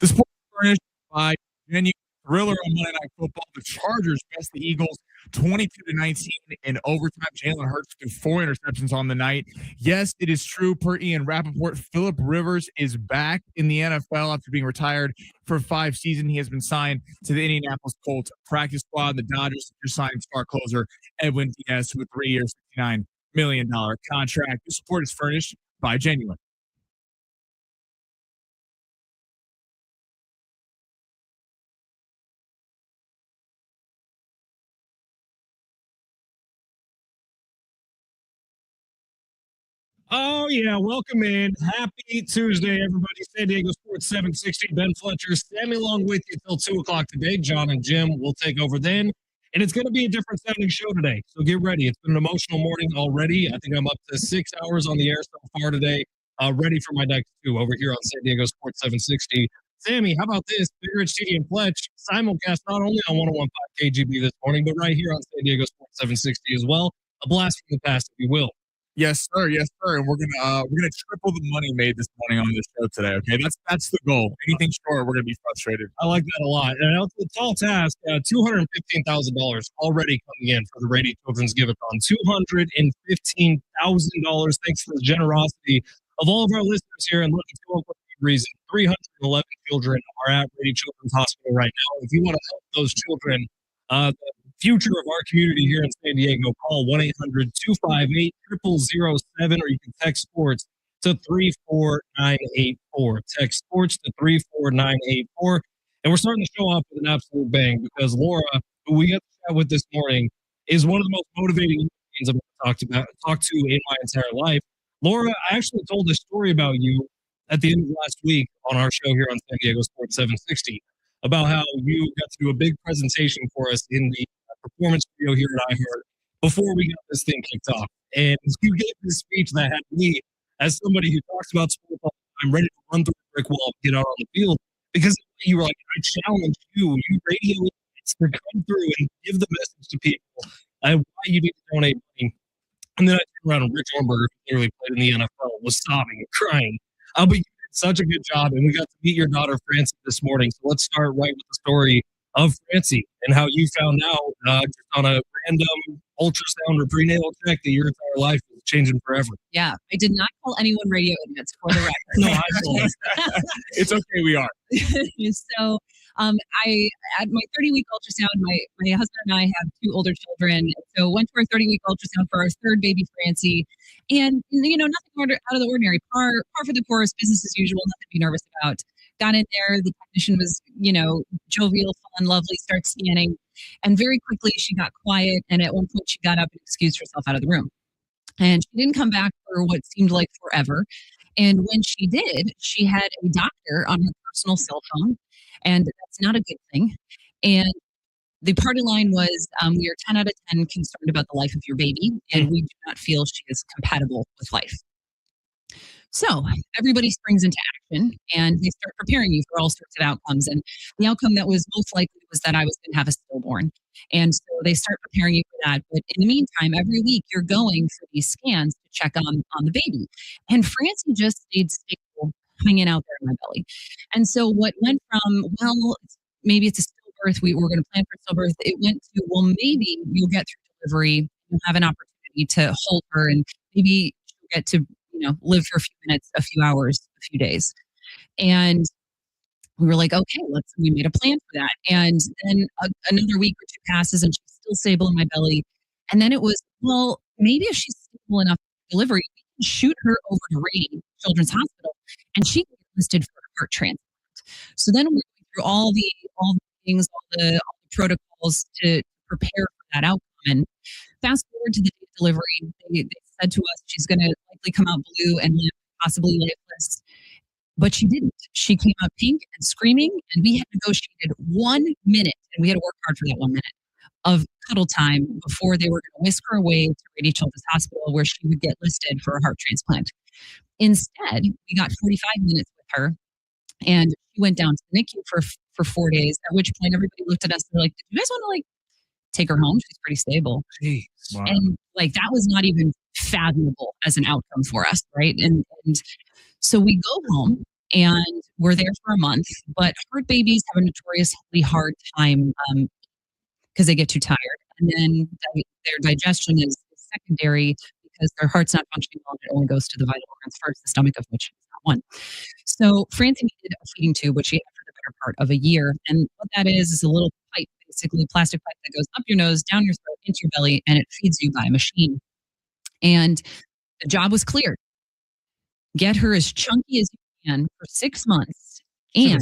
The sport is furnished by Genuine Thriller on Monday Night Football. The Chargers best the Eagles 22-19 in overtime. Jalen Hurts threw 4 interceptions on the night. Yes, it is true. Per Ian Rappaport, Phillip Rivers is back in the NFL after being retired for 5 seasons. He has been signed to the Indianapolis Colts practice squad. The Dodgers just signed star closer Edwin Diaz to a 3-year, $69 million contract. The sport is furnished by Genuine. Oh, yeah. Welcome in. Happy Tuesday, everybody. San Diego Sports 760. Ben Fletcher, Sammy along with you till 2 o'clock today. John and Jim will take over then. And it's going to be a different sounding show today. So get ready. It's been an emotional morning already. I think I'm up to 6 hours on the air so far today. Ready for my next 2 over here on San Diego Sports 760. Sammy, how about this? Big Rich, TD, and Fletch simulcast not only on 101.5 KGB this morning, but right here on San Diego Sports 760 as well. A blast from the past, if you will. Yes, sir. Yes, sir. And we're gonna triple the money made this morning on this show today. Okay, that's the goal. Anything short, we're gonna be frustrated. I like that a lot. And it's a tall task. $215,000 already coming in for the Rady Children's Giveathon. $215,000 thanks to the generosity of all of our listeners here. And look, it's going for a good reason. 311 children are at Rady Children's Hospital right now. If you want to help those children, the future of our community here in San Diego, call 1-800-258-0007, or you can text sports to 34984. Text sports to 34984. And we're starting the show off with an absolute bang because Laura, who we got to chat with this morning, is one of the most motivating things I've ever talked to in my entire life. Laura, I actually told a story about you at the end of last week on our show here on San Diego Sports 760 about how you got to do a big presentation for us in the performance video here at iHeart before we got this thing kicked off. And you gave this speech that had me, as somebody who talks about sports all the time, ready to run through a brick wall and get out on the field, because you were like, I challenge you radio idiots, to come through and give the message to people why you need to donate money. And then I turned around and Rich Ornberger, who clearly played in the NFL, was sobbing and crying. But you did such a good job, and we got to meet your daughter, Francie, this morning. So let's start right with the story of Francie and how you found out just on a random ultrasound or prenatal check that your entire life is changing forever. Yeah, I did not call anyone radio idiots for the record. No, I told It's okay, we are. So, I at my 30-week ultrasound, my husband and I have 2 older children. So went to our 30-week ultrasound for our 3rd baby, Francie, and nothing out of the ordinary. Par for the course, business as usual, nothing to be nervous about. Got in there, the technician was, jovial, fun, lovely, start scanning, and very quickly she got quiet. And at one point, she got up and excused herself out of the room. And she didn't come back for what seemed like forever. And when she did, she had a doctor on her personal cell phone, and that's not a good thing. And the party line was, we are 10 out of 10 concerned about the life of your baby, and we do not feel she is compatible with life. So everybody springs into action and they start preparing you for all sorts of outcomes. And the outcome that was most likely was that I was going to have a stillborn. And so they start preparing you for that. But in the meantime, every week you're going for these scans to check on the baby. And Francie just stayed stable, hanging out there in my belly. And so what went from, well, maybe it's a stillbirth, we're going to plan for stillbirth, it went to, well, maybe you'll get through delivery, you'll have an opportunity to hold her, and maybe she'll get to live for a few minutes, a few hours, a few days. And we were like, okay, we made a plan for that. And then another week or 2 passes and she's still stable in my belly. And then it was, well, maybe if she's stable enough for delivery, we can shoot her over to Rady Children's Hospital and she can get listed for a heart transplant. So then we went through all the things, all the protocols to prepare for that outcome. And fast forward to the day of delivery, they said to us she's going to likely come out blue and live, possibly lifeless. But she didn't. She came out pink and screaming, and we had negotiated 1 minute, and we had to work hard for that 1 minute of cuddle time before they were going to whisk her away to Rady Children's Hospital, where she would get listed for a heart transplant. Instead, we got 45 minutes with her, and she went down to the NICU for 4 days, at which point everybody looked at us and they're like, "Do you guys want to take her home? She's pretty stable." Jeez, wow. And that was not even fathomable as an outcome for us, right? And so we go home and we're there for a month. But heart babies have a notoriously hard time because they get too tired, and then their digestion is secondary because their heart's not functioning well, and it only goes to the vital organs first, the stomach of which is not one. So Francie needed a feeding tube, which she had for the better part of a year. And what that is a little pipe, basically a plastic pipe that goes up your nose, down your throat, into your belly, and it feeds you by a machine. And the job was clear. Get her as chunky as you can for 6 months. And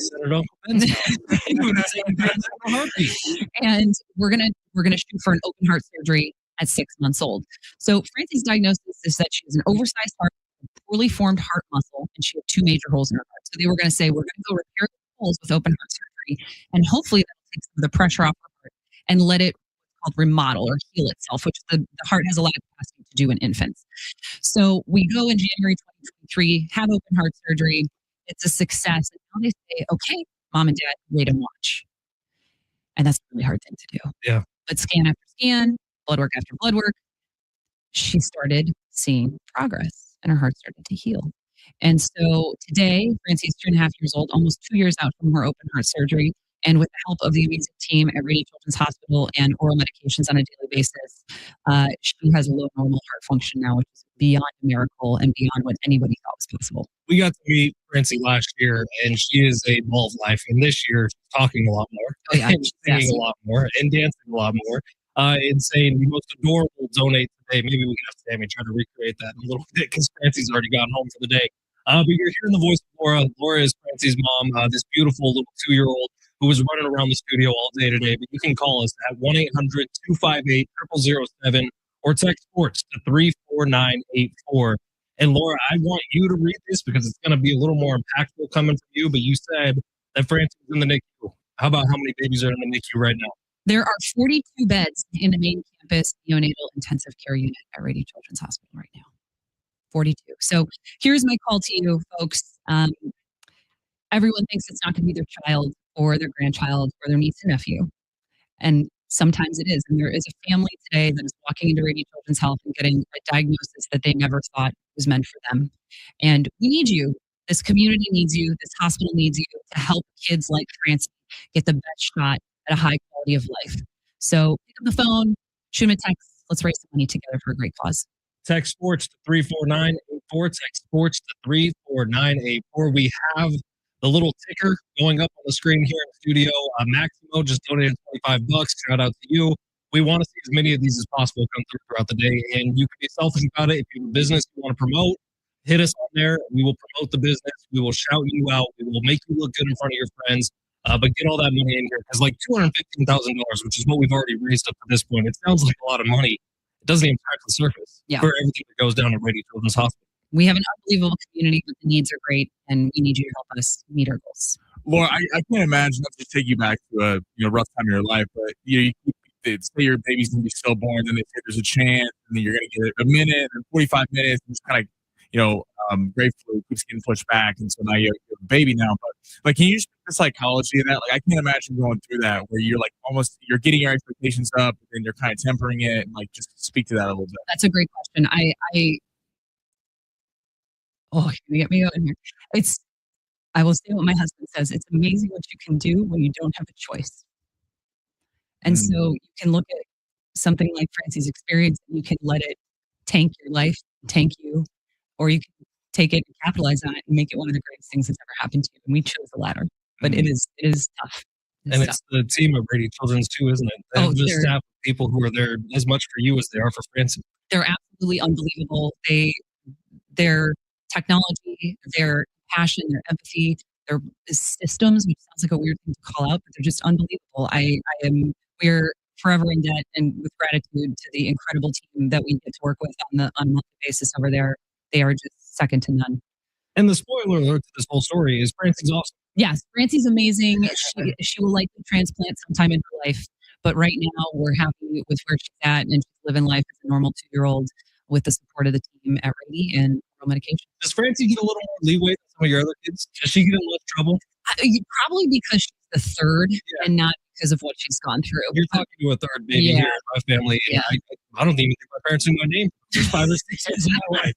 and we're gonna shoot for an open heart surgery at 6 months old. So Francie's diagnosis is that she has an oversized heart, a poorly formed heart muscle, and she had 2 major holes in her heart. So they were gonna say, we're gonna go repair the holes with open heart surgery, and hopefully that'll take some of the pressure off her heart and let it called remodel or heal itself, which the heart has a lot of capacity to do in infants. So we go in January 2023, have open heart surgery. It's a success. And now they say, okay, mom and dad, wait and watch. And that's a really hard thing to do. Yeah. But scan after scan, blood work after blood work, she started seeing progress and her heart started to heal. And so today, Francie's 2.5 years old, almost 2 years out from her open heart surgery. And with the help of the amazing team at Rady Children's Hospital and oral medications on a daily basis, she has a low normal heart function now, which is beyond a miracle and beyond what anybody thought was possible. We got to meet Francie last year, and she is a ball of life. And this year, she's talking a lot more, Oh, yeah. and singing a lot more, and dancing a lot more. And saying the most adorable donate today. Maybe we can have Sammy try to recreate that in a little bit because Francie's already gotten home for the day. But you're hearing the voice of Laura. Laura is Francie's mom, this beautiful little 2-year-old who was running around the studio all day today. But you can call us at 1-800-258-0007 or text sports to 34984. And Laura, I want you to read this because it's going to be a little more impactful coming from you. But you said that Francie's in the NICU. How about how many babies are in the NICU right now? There are 42 beds in the main campus neonatal intensive care unit at Rady Children's Hospital right now. 42. So here's my call to you, folks. Everyone thinks it's not going to be their child or their grandchild or their niece and nephew. And sometimes it is. And there is a family today that is walking into Rady Children's Health and getting a diagnosis that they never thought was meant for them. And we need you. This community needs you. This hospital needs you to help kids like Francie get the best shot at a high quality of life. So pick up the phone, shoot him a text. Let's raise some money together for a great cause. Text sports to 34984. Text sports to 34984. We have the little ticker going up on the screen here in the studio. Maximo just donated $25. Shout out to you. We want to see as many of these as possible come through throughout the day. And you can be selfish about it. If you have a business you want to promote, hit us on there. We will promote the business. We will shout you out. We will make you look good in front of your friends. But get all that money in here because like $215,000, which is what we've already raised up to this point, it sounds like a lot of money. It doesn't even touch the surface for everything that goes down at Rady Children's Hospital. We have an unbelievable community, but the needs are great, and we need you to help us meet our goals. Laura, I can't imagine not to take you back to a rough time in your life, but you say your baby's gonna be stillborn, then they say there's a chance, and then you're gonna get a minute or 45 minutes, and just kind of gratefully keeps getting pushed back, and so now you have a baby now. But like, can you speak the psychology of that? Like, I can't imagine going through that where you're like you're getting your expectations up, and then you're kind of tempering it, and like just speak to that a little bit. That's a great question. You're gonna get me going here. I will say what my husband says. It's amazing what you can do when you don't have a choice. And so you can look at something like Francie's experience and you can let it tank your life, tank you, or you can take it and capitalize on it and make it one of the greatest things that's ever happened to you. And we chose the latter, but it is tough. It's the team of Rady Children's too, isn't it? They have just staff of people who are there as much for you as they are for Francie. They're absolutely unbelievable. Their technology, their passion, their empathy, their systems, which sounds like a weird thing to call out, but they're just unbelievable. We're forever in debt and with gratitude to the incredible team that we get to work with on a monthly basis over there. They are just second to none. And the spoiler alert to this whole story is Francie's awesome. Yes, Francie's amazing. She will likely transplant sometime in her life, but right now we're happy with where she's at and she's living life as a normal 2-year-old with the support of the team at Rady and oral medication. Does Francie get a little more leeway than some of your other kids? Does she get in less trouble? Probably because she's the third and not because of what she's gone through. You're talking to a third baby Yeah. here in my family. And Yeah. I don't even think my parents knew my name. There's 5 or 6 kids in my life.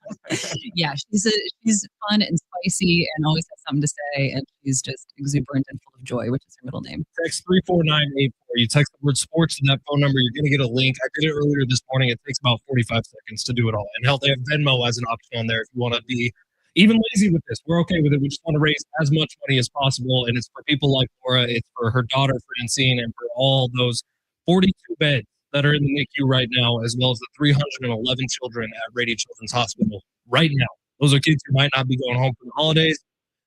Yeah, she's fun and spicy and always has something to say, and she's just exuberant and full of joy, which is her middle name. Text 34984. You text the word sports to that phone number. You're going to get a link. I did it earlier this morning. It takes about 45 seconds to do it all. And hell, they have Venmo as an option on there if you want to be even lazy with this. We're okay with it. We just want to raise as much money as possible. And it's for people like Laura. It's for her daughter, Francine, and for all those 42 beds that are in the NICU right now, as well as the 311 children at Rady Children's Hospital right now. Those are kids who might not be going home for the holidays.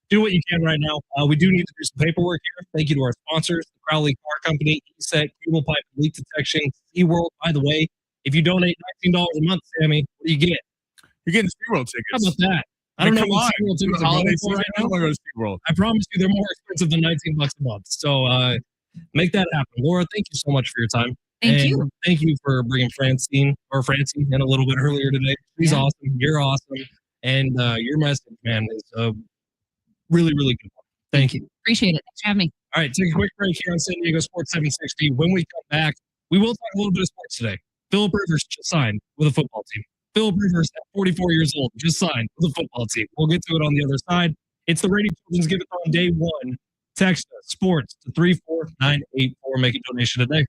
Do what you can right now. We do need to do some paperwork here. Thank you to our sponsors, the Crowley Car Company, ESET, Cable Pipe, Leak Detection, SeaWorld. By the way, if you donate $19 a month, Sammy, what do you get? You're getting SeaWorld tickets. How about that? I don't know come what on. SeaWorld tickets The are holiday going for season, right I now. want to go to SeaWorld. I promise you they're more expensive than $19 a month. So make that happen. Laura, thank you so much for your time. Thank you. Thank you for bringing Francine in a little bit earlier today. She's Yeah. awesome. You're awesome. And your message, man, is really, really good. Thank you. Appreciate it. Thanks for having me. All right, take a quick break here on San Diego Sports 760. When we come back, we will talk a little bit of sports today. Philip Rivers just signed with a football team. Philip Rivers, at 44 years old, just signed with a football team. We'll get to it on the other side. It's the Rady Children's Giveathon Day 1. Text us, sports, to 34984. Make a donation today.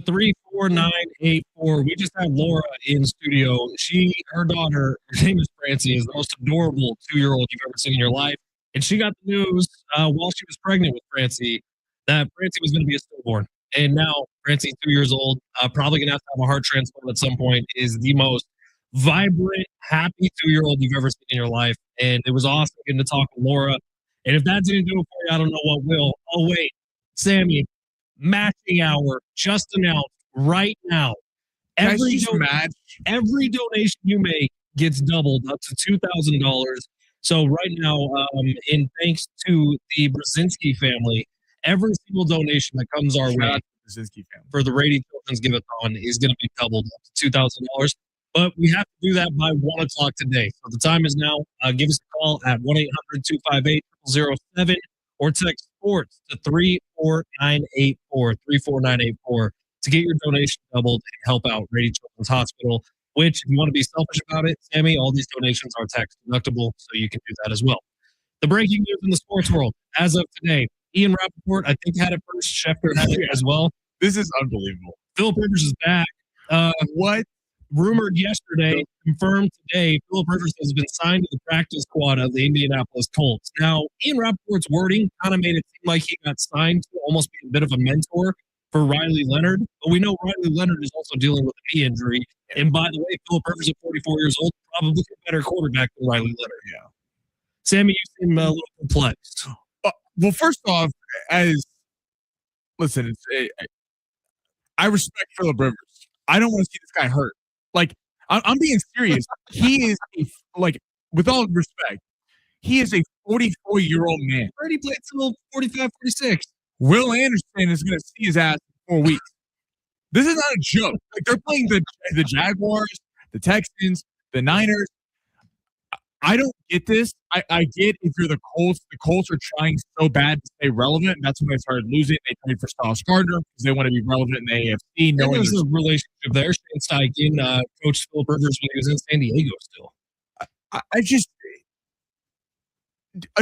34984. We just had Laura in studio. Her daughter, her name is Francie, is the most adorable 2-year-old you've ever seen in your life. And she got the news while she was pregnant with Francie that Francie was going to be a stillborn. And now Francie's 2 years old, probably going to have a heart transplant at some point, is the most vibrant, happy 2-year-old you've ever seen in your life. And it was awesome getting to talk with Laura. And if that didn't do it for you, I don't know what will. Oh, wait, Sammy, matching hour just announced right now. Every donation you make gets doubled up to $2,000. So right now, in thanks to the Brzezinski family, every single donation that comes our way for the Rady Children's Giveathon is going to be doubled up to $2,000. But we have to do that by 1 o'clock today. So the time is now. Give us a call at 1-800-258-007 or text sports to 34984 to get your donation doubled and help out Rady Children's Hospital, which, if you want to be selfish about it, Sammy, all these donations are tax deductible, so you can do that as well. The breaking news in the sports world, as of today, Ian Rappaport, I think, had it first. Schefter had it as well. This is unbelievable. Philip Rivers is back. What? Rumored yesterday, confirmed today, Philip Rivers has been signed to the practice squad of the Indianapolis Colts. Now, Ian Rappaport's wording kind of made it seem like he got signed to almost be a bit of a mentor for Riley Leonard, but we know Riley Leonard is also dealing with a knee injury. And by the way, Philip Rivers at 44 years old, probably a better quarterback than Riley Leonard. Yeah. Sammy, you seem a little perplexed. Well, first off, I respect Philip Rivers. I don't want to see this guy hurt. Like, I'm being serious. He is with all respect, he is a 44-year-old man. Brady played till 45, 46. Will Anderson is going to see his ass in 4 weeks. This is not a joke. Like, they're playing the Jaguars, the Texans, the Niners. I don't get this. I get if you're the Colts are trying so bad to stay relevant. That's when they started losing. They traded for Sauce Gardner because they want to be relevant in the AFC. There was a relationship there. Shane Steichen coached Philip Rivers when he was in San Diego still. I just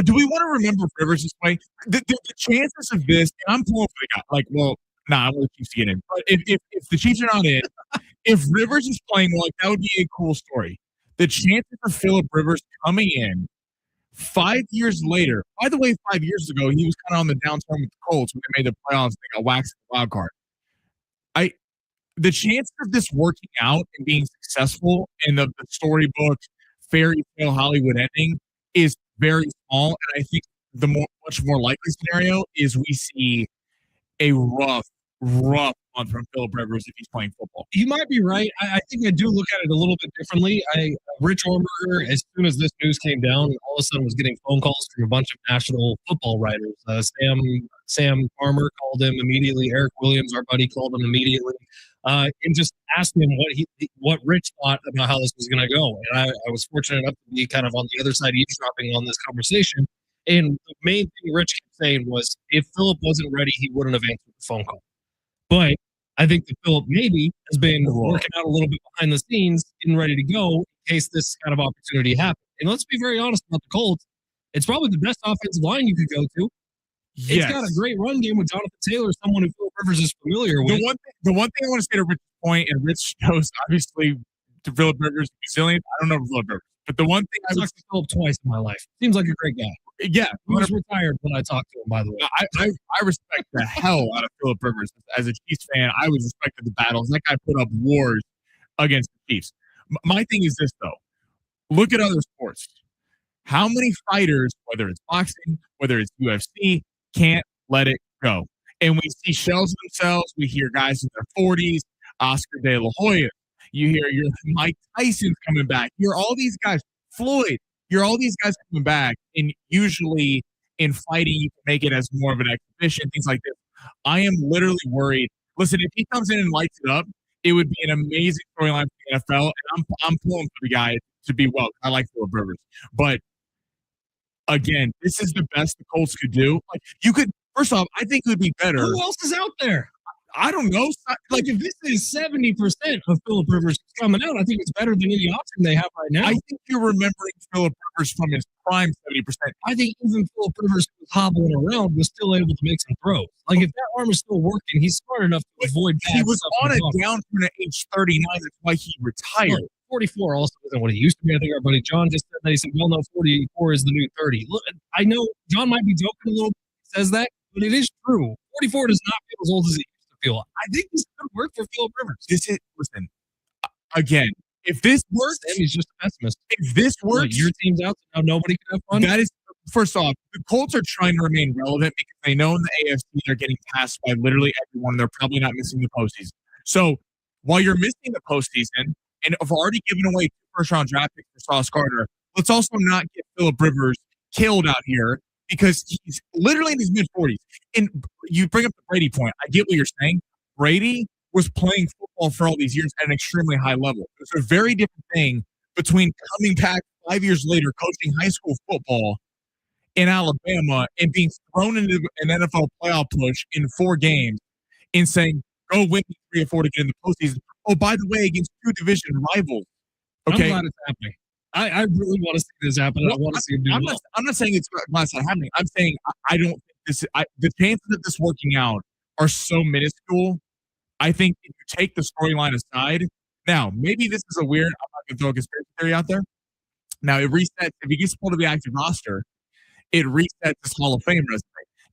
do we want to remember Rivers this way? The chances of this, and I'm pulling for the guy. Like, well, I want the Chiefs to get in. But if the Chiefs are not in, if Rivers is playing well, that would be a cool story. The chances of Philip Rivers coming in 5 years later, by the way, 5 years ago, he was kind of on the downturn with the Colts when they made the playoffs. They got waxed in the wild card. The chances of this working out and being successful in the storybook, fairy tale Hollywood ending is very small. And I think the much more likely scenario is we see a rough month from Philip Rivers if he's playing football. You might be right. I think I do look at it a little bit differently. Rich Orberger, as soon as this news came down, all of a sudden was getting phone calls from a bunch of national football writers. Sam Farmer called him immediately. Eric Williams, our buddy, called him immediately, and just asked him what Rich thought about how this was going to go. And I was fortunate enough to be kind of on the other side eavesdropping on this conversation. And the main thing Rich kept saying was, if Philip wasn't ready, he wouldn't have answered the phone call. But I think that Philip maybe has been working out a little bit behind the scenes, getting ready to go in case this kind of opportunity happens. And let's be very honest about the Colts. It's probably the best offensive line you could go to. Yes. It's got a great run game with Jonathan Taylor, someone who Philip Rivers is familiar with. The one thing I want to say to Rich's point, and Rich knows obviously to Philip Rivers resilient. I don't know Philip Rivers, but the one thing I've talked to Philip twice in my life. Seems like a great guy. Yeah, he was retired when I talked to him. By the way, I respect the hell out of Philip Rivers as a Chiefs fan. I always respected the battles. That guy put up wars against the Chiefs. My thing is this though: look at other sports. How many fighters, whether it's boxing, whether it's UFC, can't let it go? And we see shells themselves. We hear guys in their 40s, Oscar De La Hoya. You hear your Mike Tyson's coming back. You hear all these guys, Floyd. You're all these guys coming back, and usually in fighting, you can make it as more of an exhibition, things like this. I am literally worried. Listen, if he comes in and lights it up, it would be an amazing storyline for the NFL, and I'm pulling for the guy to be well. I like Philip Rivers, but again, this is the best the Colts could do. Like, you could, first off, I think it would be better. Who else is out there? I don't know. Like if this is 70% of Philip Rivers coming out, I think it's better than any option they have right now. I think you're remembering Philip Rivers from his prime 70%. I think even Philip Rivers was hobbling around was still able to make some throws. Like if that arm is still working, he's smart enough to avoid bad He was stuff on in a the offense. downturn at age 39. That's why he retired. Look, 44 also isn't what he used to be. I think our buddy John just said that. He said, well, no, 44 is the new 30. Look, I know John might be joking a little bit when he says that, but it is true. 44 does not feel as old as it used to feel. I think this could work for Philip Rivers. Listen, again, if this works, Sammy's just a pessimist. if this works, What, your team's out, so now nobody can have fun? that is, first off, the Colts are trying to remain relevant because they know in the AFC they're getting passed by literally everyone. They're probably not missing the postseason. So while you're missing the postseason and have already given away 2 first-round draft picks for Sauce Gardner, let's also not get Philip Rivers killed out here because he's literally in his mid-40s. And you bring up the Brady point. I get what you're saying. Brady was playing football for all these years at an extremely high level. It's a very different thing between coming back 5 years later, coaching high school football in Alabama and being thrown into an NFL playoff push in 4 games and saying, go win 3 or 4 to get in the postseason. Oh, by the way, against 2 division rivals. Okay. I'm glad it's happening. I really want to see this happen. Well, I want to see him do well. I'm not saying it's glad it's not happening. I'm saying I don't think the chances of this working out are so minuscule. I think if you take the storyline aside, now maybe this is a weird, I'm not going to throw a conspiracy theory out there. Now it resets, if he gets pulled to the active roster, it resets his Hall of Fame resume.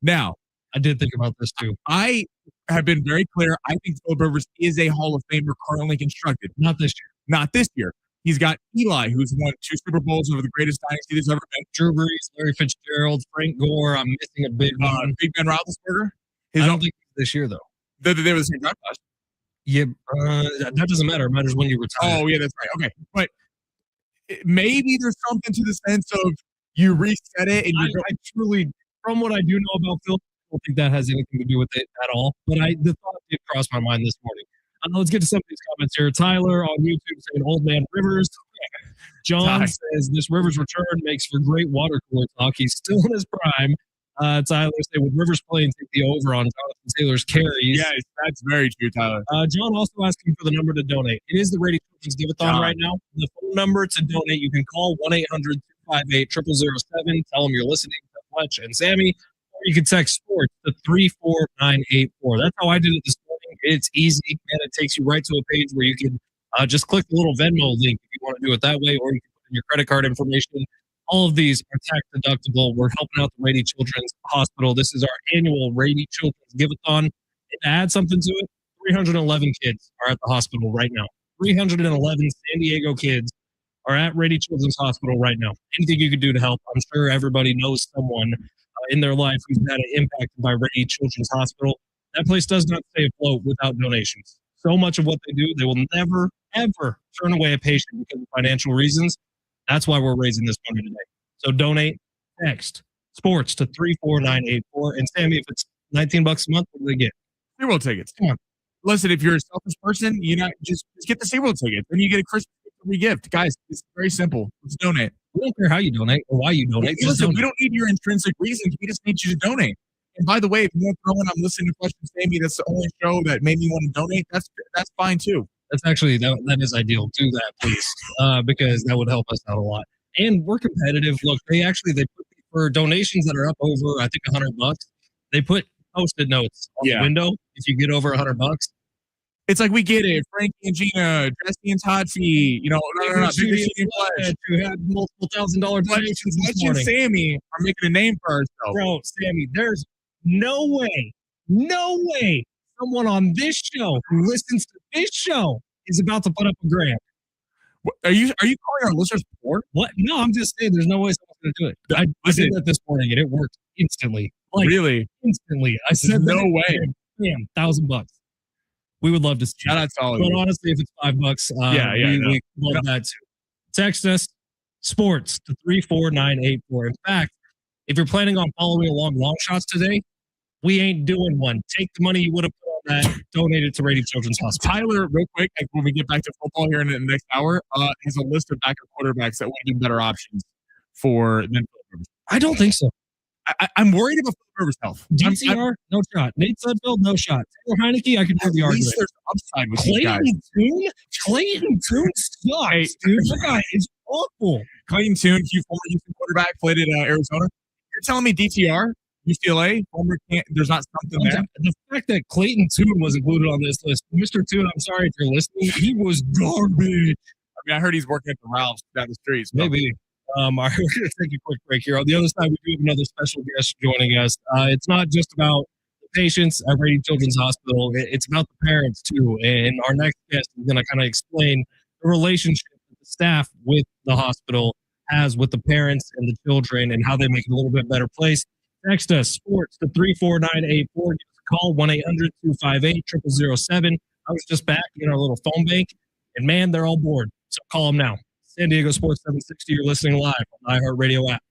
Now, I did think about this too. I have been very clear. I think Philip Rivers is a Hall of Famer currently constructed. Not this year. Not this year. He's got Eli, who's won 2 Super Bowls over the greatest dynasty there's ever been. Drew Brees, Larry Fitzgerald, Frank Gore. I'm missing a big one. Big Ben Roethlisberger. I don't think this year though. They were the same draft class. Yeah, that doesn't matter. It matters when you retire. Oh, yeah, that's right. Okay. But maybe there's something to the sense of you reset it and you I truly, from what I do know about Phil, I don't think that has anything to do with it at all. But the thought did cross my mind this morning. Let's get to some of these comments here. Tyler on YouTube saying Old Man Rivers. John says this Rivers return makes for great water cooler talk. He's still in his prime. Tyler say would Rivers play and take the over on Jonathan Taylor's carries? Yeah, that's very true, Tyler. John also asking for the number to donate. It is the Rady Children's Giveathon right now. The phone number to donate, you can call 1-800-258-0007. Tell them you're listening to Fletch and Sammy. Or you can text sports to 34984. That's how I did it this morning. It's easy, and it takes you right to a page where you can just click the little Venmo link if you want to do it that way, or you can put in your credit card information. All of these are tax deductible. We're helping out the Rady Children's Hospital. This is our annual Rady Children's Giveathon. And to add something to it, 311 kids are at the hospital right now. 311 San Diego kids are at Rady Children's Hospital right now. Anything you could do to help. I'm sure everybody knows someone in their life who's had an impact by Rady Children's Hospital. That place does not stay afloat without donations. So much of what they do, they will never, ever turn away a patient because of financial reasons. That's why we're raising this money today. So donate, text sports to 34984. And Sammy, if it's $19 a month, what do they get? SeaWorld tickets. Come on. Listen, if you're a selfish person, just get the SeaWorld tickets. Then you get a Christmas free gift. Guys, it's very simple. Let's donate. We don't care how you donate or why you donate. Listen, we don't need your intrinsic reasons. We just need you to donate. And by the way, if you want to throw in, I'm listening to Fletch and Sammy, that's the only show that made me want to donate. That's fine too. That's actually, that is ideal. Do that, please, because that would help us out a lot. And we're competitive. Look, they put for donations that are up over, I think, $100. They put Post-it notes on the window if you get over $100. It's like we get it. Frankie and Gina, Jesse and Tati, no, who had multiple $1,000 donations this morning. Fletch and Sammy are making a name for ourselves. Bro, Sammy, there's no way someone on this show who listens to this show is about to put up a grand. Are you calling our listeners poor? What? No, I'm just saying there's no way someone's going to do it. I did that this morning and it worked instantly. Really? Instantly. I said no way. Bam, $1,000. We would love to see that. That's all. But honestly, if it's $5, we love that too. Text us sports to 34984. In fact, if you're planning on following along long shots today, we ain't doing one. Take the money you would have put on that, donate it to Rady Children's Hospital. Tyler, real quick, when we get back to football here in the next hour, has a list of backup quarterbacks that would be better options for than. I don't think so. I'm worried about Philip Rivers' health. DTR, no shot. Nate Sudfeld, no shot. Taylor Heineke, I can hear the at least argument. there's upside with these guys. Clayton Tune sucks, Hey. dude. That guy is awful. Clayton Tune, former Houston quarterback, played at Arizona. You're telling me DTR, UCLA, there's not something there? The fact that Clayton Tune was included on this list, Mr. Tune, I'm sorry if you're listening, he was garbage. I mean, I heard he's working at the Ralphs down the street. So. Maybe. All right, we're going to take a quick break here. On the other side, we do have another special guest joining us. It's not just about the patients at Rady Children's Hospital. It's about the parents, too. And our next guest is going to kind of explain the relationship that the staff with the hospital has with the parents and the children and how they make it a little bit better place. Text us, sports, to 34984. Give us a call, 1-800-258-0007. I was just back in our little phone bank, and man, they're all bored. So call them now. San Diego Sports 760, you're listening live on the iHeartRadio app.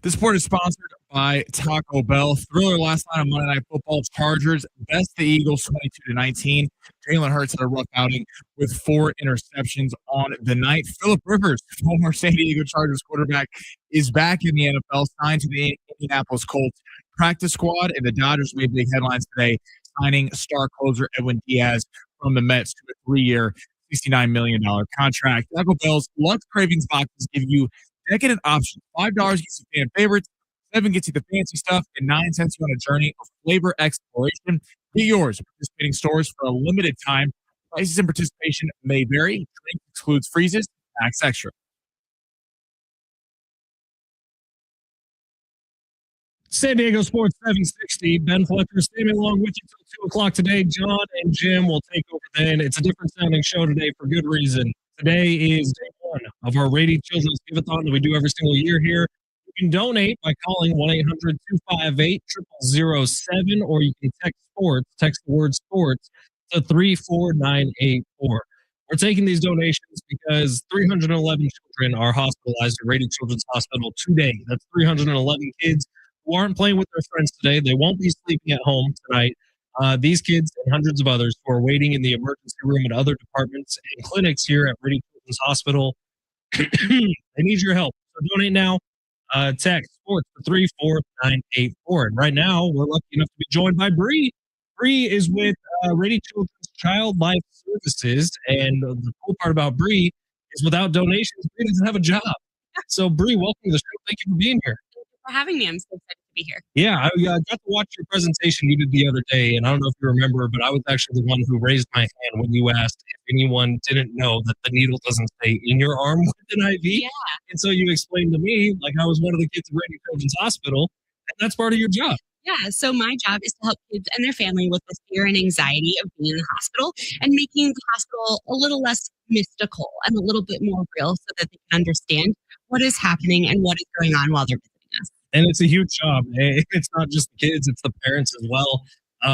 This sport is sponsored by Taco Bell. Thriller last night on Monday Night Football. Chargers best the Eagles 22-19. Jalen Hurts had a rough outing with 4 interceptions on the night. Phillip Rivers, former San Diego Chargers quarterback, is back in the NFL, signed to the Indianapolis Colts practice squad, and the Dodgers made big headlines today, signing star closer Edwin Diaz from the Mets to a 3-year, $69 million contract. Taco Bell's Lux Cravings boxes give you decadent options. $5 gets you fan favorites, 7 gets you the fancy stuff, and 9 sends you on a journey of flavor exploration. Get yours at participating stores for a limited time. Prices and participation may vary. Drink excludes freezes. Tax extra. San Diego Sports 760. Ben Fletcher standing along with you till 2 o'clock today. John and Jim will take over then. It's a different sounding show today for good reason. Today is day 1 of our Rady Children's Giveathon that we do every single year here. You can donate by calling 1-800-258-0007, or you can text the word sports to 34984. We're taking these donations because 311 children are hospitalized at Rady Children's Hospital today. That's 311 kids who aren't playing with their friends today. They won't be sleeping at home tonight. These kids and hundreds of others who are waiting in the emergency room and other departments and clinics here at Rady Children's Hospital, they need your help. So donate now. Text sports to 34984. And right now, we're lucky enough to be joined by Bree. Bree is with Rady Children's Child Life Services. And the cool part about Bree is without donations, Bree doesn't have a job. So Bree, welcome to the show. Thank you for being here. For having me. I'm so excited to be here. Yeah, I got to watch your presentation you did the other day, and I don't know if you remember, but I was actually the one who raised my hand when you asked if anyone didn't know that the needle doesn't stay in your arm with an IV. Yeah. And so you explained to me, like I was one of the kids at Rady Children's Hospital, and that's part of your job. Yeah. So my job is to help kids and their family with the fear and anxiety of being in the hospital and making the hospital a little less mystical and a little bit more real so that they can understand what is happening and what is going on while they're visiting us. And it's a huge job. It's not just the kids, it's the parents as well.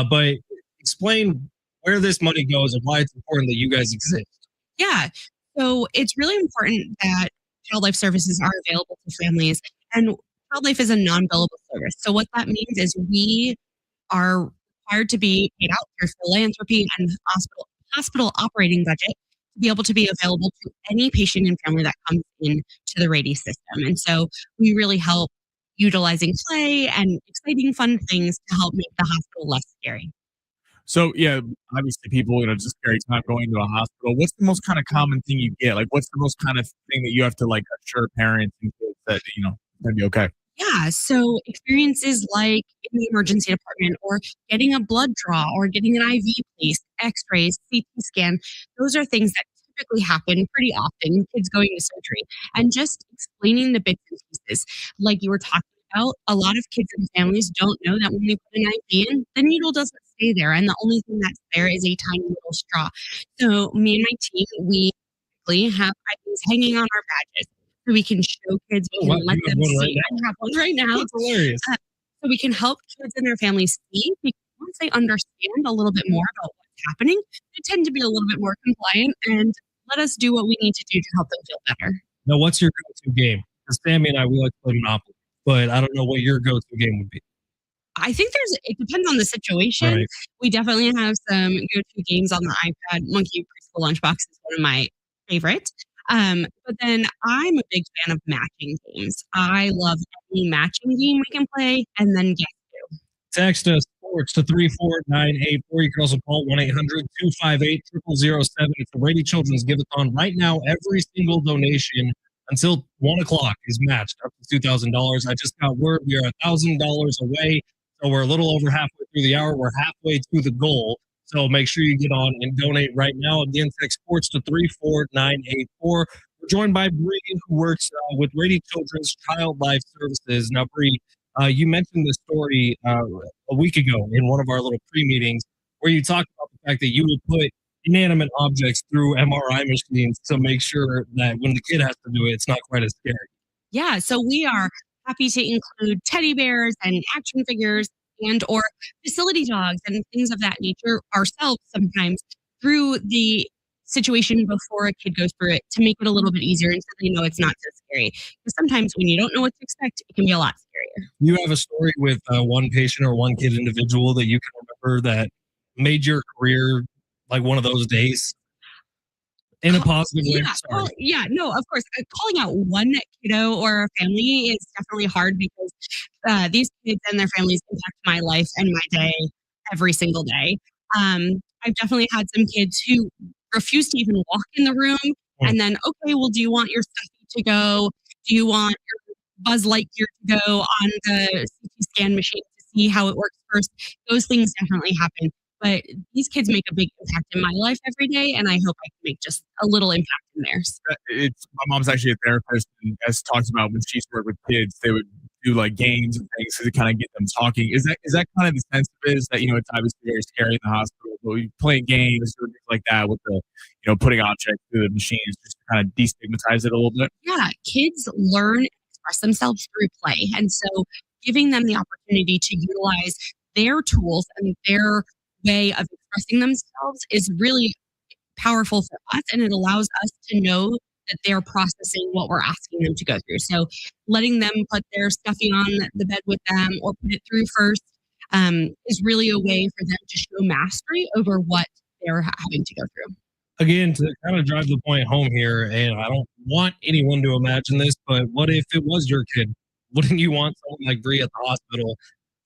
But explain where this money goes and why it's important that you guys exist. Yeah. So it's really important that child life services are available to families. And child life is a non-billable service. So what that means is we are required to be paid out through philanthropy and hospital operating budget to be able to be available to any patient and family that comes in to the Rady system. And so we really help utilizing play and exciting, fun things to help make the hospital less scary. So, yeah, obviously people, it's a scary time going to a hospital. What's the most kind of common thing you get? Like, what's the most kind of thing that you have to, like, assure parents and kids that, it's going to be okay? Yeah, so experiences like in the emergency department or getting a blood draw or getting an IV placed, x-rays, CT scan, those are things that typically happen pretty often, kids going to surgery. And just explaining the bits and pieces, like you were talking about, a lot of kids and families don't know that when they put an IV in, the needle doesn't stay there. And the only thing that's there is a tiny little straw. So me and my team, we typically have IVs hanging on our badges. So we can show kids, we can let them see. I have one right now. That's hilarious. So we can help kids and their families see, because once they understand a little bit more about what's happening, they tend to be a little bit more compliant and let us do what we need to do to help them feel better. Now, what's your go-to game? Because Sammy and I, we like to play Monopoly, but I don't know what your go-to game would be. I think it depends on the situation. Right. We definitely have some go-to games on the iPad. Monkey Preschool Lunchbox is one of my favorites. But then I'm a big fan of matching games. I love any matching game we can play and then guess who. Text us sports to 34984. You can also call 1-800-258-0007. It's the Rady Children's Giveathon. Right now, every single donation until 1 o'clock is matched up to $2,000. I just got word we are $1,000 away. So we're a little over halfway through the hour. We're halfway to the goal. So make sure you get on and donate right now. Again, text sports to 34984. We're joined by Bree, who works with Rady Children's Child Life Services. Now, Bree, you mentioned this story a week ago in one of our little pre-meetings where you talked about the fact that you would put inanimate objects through MRI machines to make sure that when the kid has to do it, it's not quite as scary. Yeah, so we are happy to include teddy bears and action figures and or facility dogs and things of that nature ourselves sometimes through the situation before a kid goes through it to make it a little bit easier and so they know it's not so scary. Because sometimes when you don't know what to expect, it can be a lot scarier. You have a story with one patient or one kid individual that you can remember that made your career like one of those days in a positive way? Yeah, Sorry. yeah, no, of course. Calling out one kiddo or family is definitely hard because these kids and their families impact my life and my day every single day. I've definitely had some kids who refuse to even walk in the room, Mm. and then, okay, well, do you want your stuffy to go? Do you want your Buzz Lightyear to go on the CT scan machine to see how it works first? Those things definitely happen. But these kids make a big impact in my life every day, and I hope I can make just a little impact in theirs. It's my mom's actually a therapist, and as talks about when she used to work with kids, they would do like games and things to kind of get them talking. Is that kind of the sense of it? Is that it's obviously very scary in the hospital, but we play games or things like that with the putting objects through the machines just to kind of destigmatize it a little bit. Yeah, kids learn and express themselves through play. And so giving them the opportunity to utilize their tools and their way of expressing themselves is really powerful for us. And it allows us to know that they're processing what we're asking them to go through. So letting them put their stuffy on the bed with them or put it through first is really a way for them to show mastery over what they're having to go through. Again, to kind of drive the point home here, and I don't want anyone to imagine this, but what if it was your kid? Wouldn't you want someone like Bree at the hospital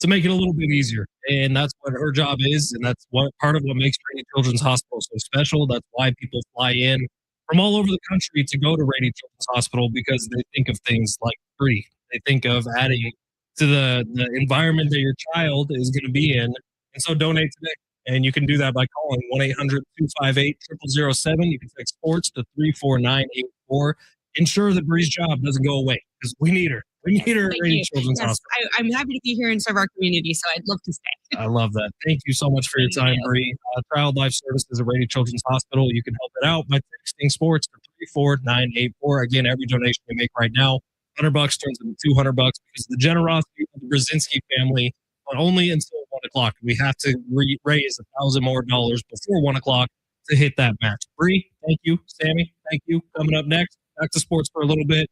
to make it a little bit easier? And that's what her job is, and that's what part of what makes Rady Children's Hospital so special. That's why people fly in from all over the country to go to Rady Children's Hospital because they think of things like Bree. They think of adding to the environment that your child is going to be in, and so donate today. And you can do that by calling 1-800-258-0007. You can text sports to 34984. Ensure that Bree's job doesn't go away because we need her. We need her at Thank Rady you. Children's Yes, Hospital. I'm happy to be here and serve our community, so I'd love to stay. I love that. Thank you so much for your time, Bree. Child Life Services at Rady Children's Hospital. You can help it out by texting sports to 34984. Again, every donation you make right now, $100 turns into $200 because of the generosity of the Brzezinski family, but only until 1 o'clock. We have to raise $1,000 more before 1 o'clock to hit that match. Bree, thank you. Sammy, thank you. Coming up next, back to sports for a little bit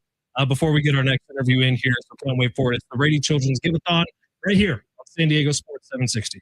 before we get our next interview in here. So can't wait for it. It's the Rady Children's Giveathon right here on San Diego Sports 760.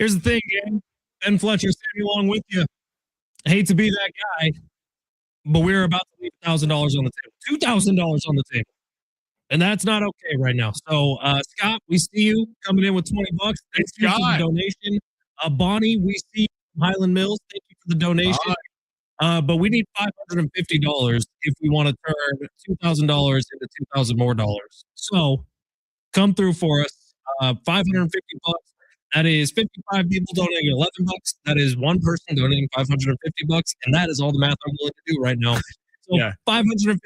Here's the thing, gang. Ben Fletcher standing along with you. I hate to be that guy, but we're about to leave $1,000 on the table, $2,000 on the table. And that's not okay right now. So, Scott, we see you coming in with $20. Thank you for the donation. Bonnie, we see you from Highland Mills. Thank you for the donation. But we need $550 if we want to turn $2,000 into $2,000 more dollars. So, come through for us. $550. That is 55 people donating $11. That is one person donating $550, and that is all the math I'm willing to do right now. So $550.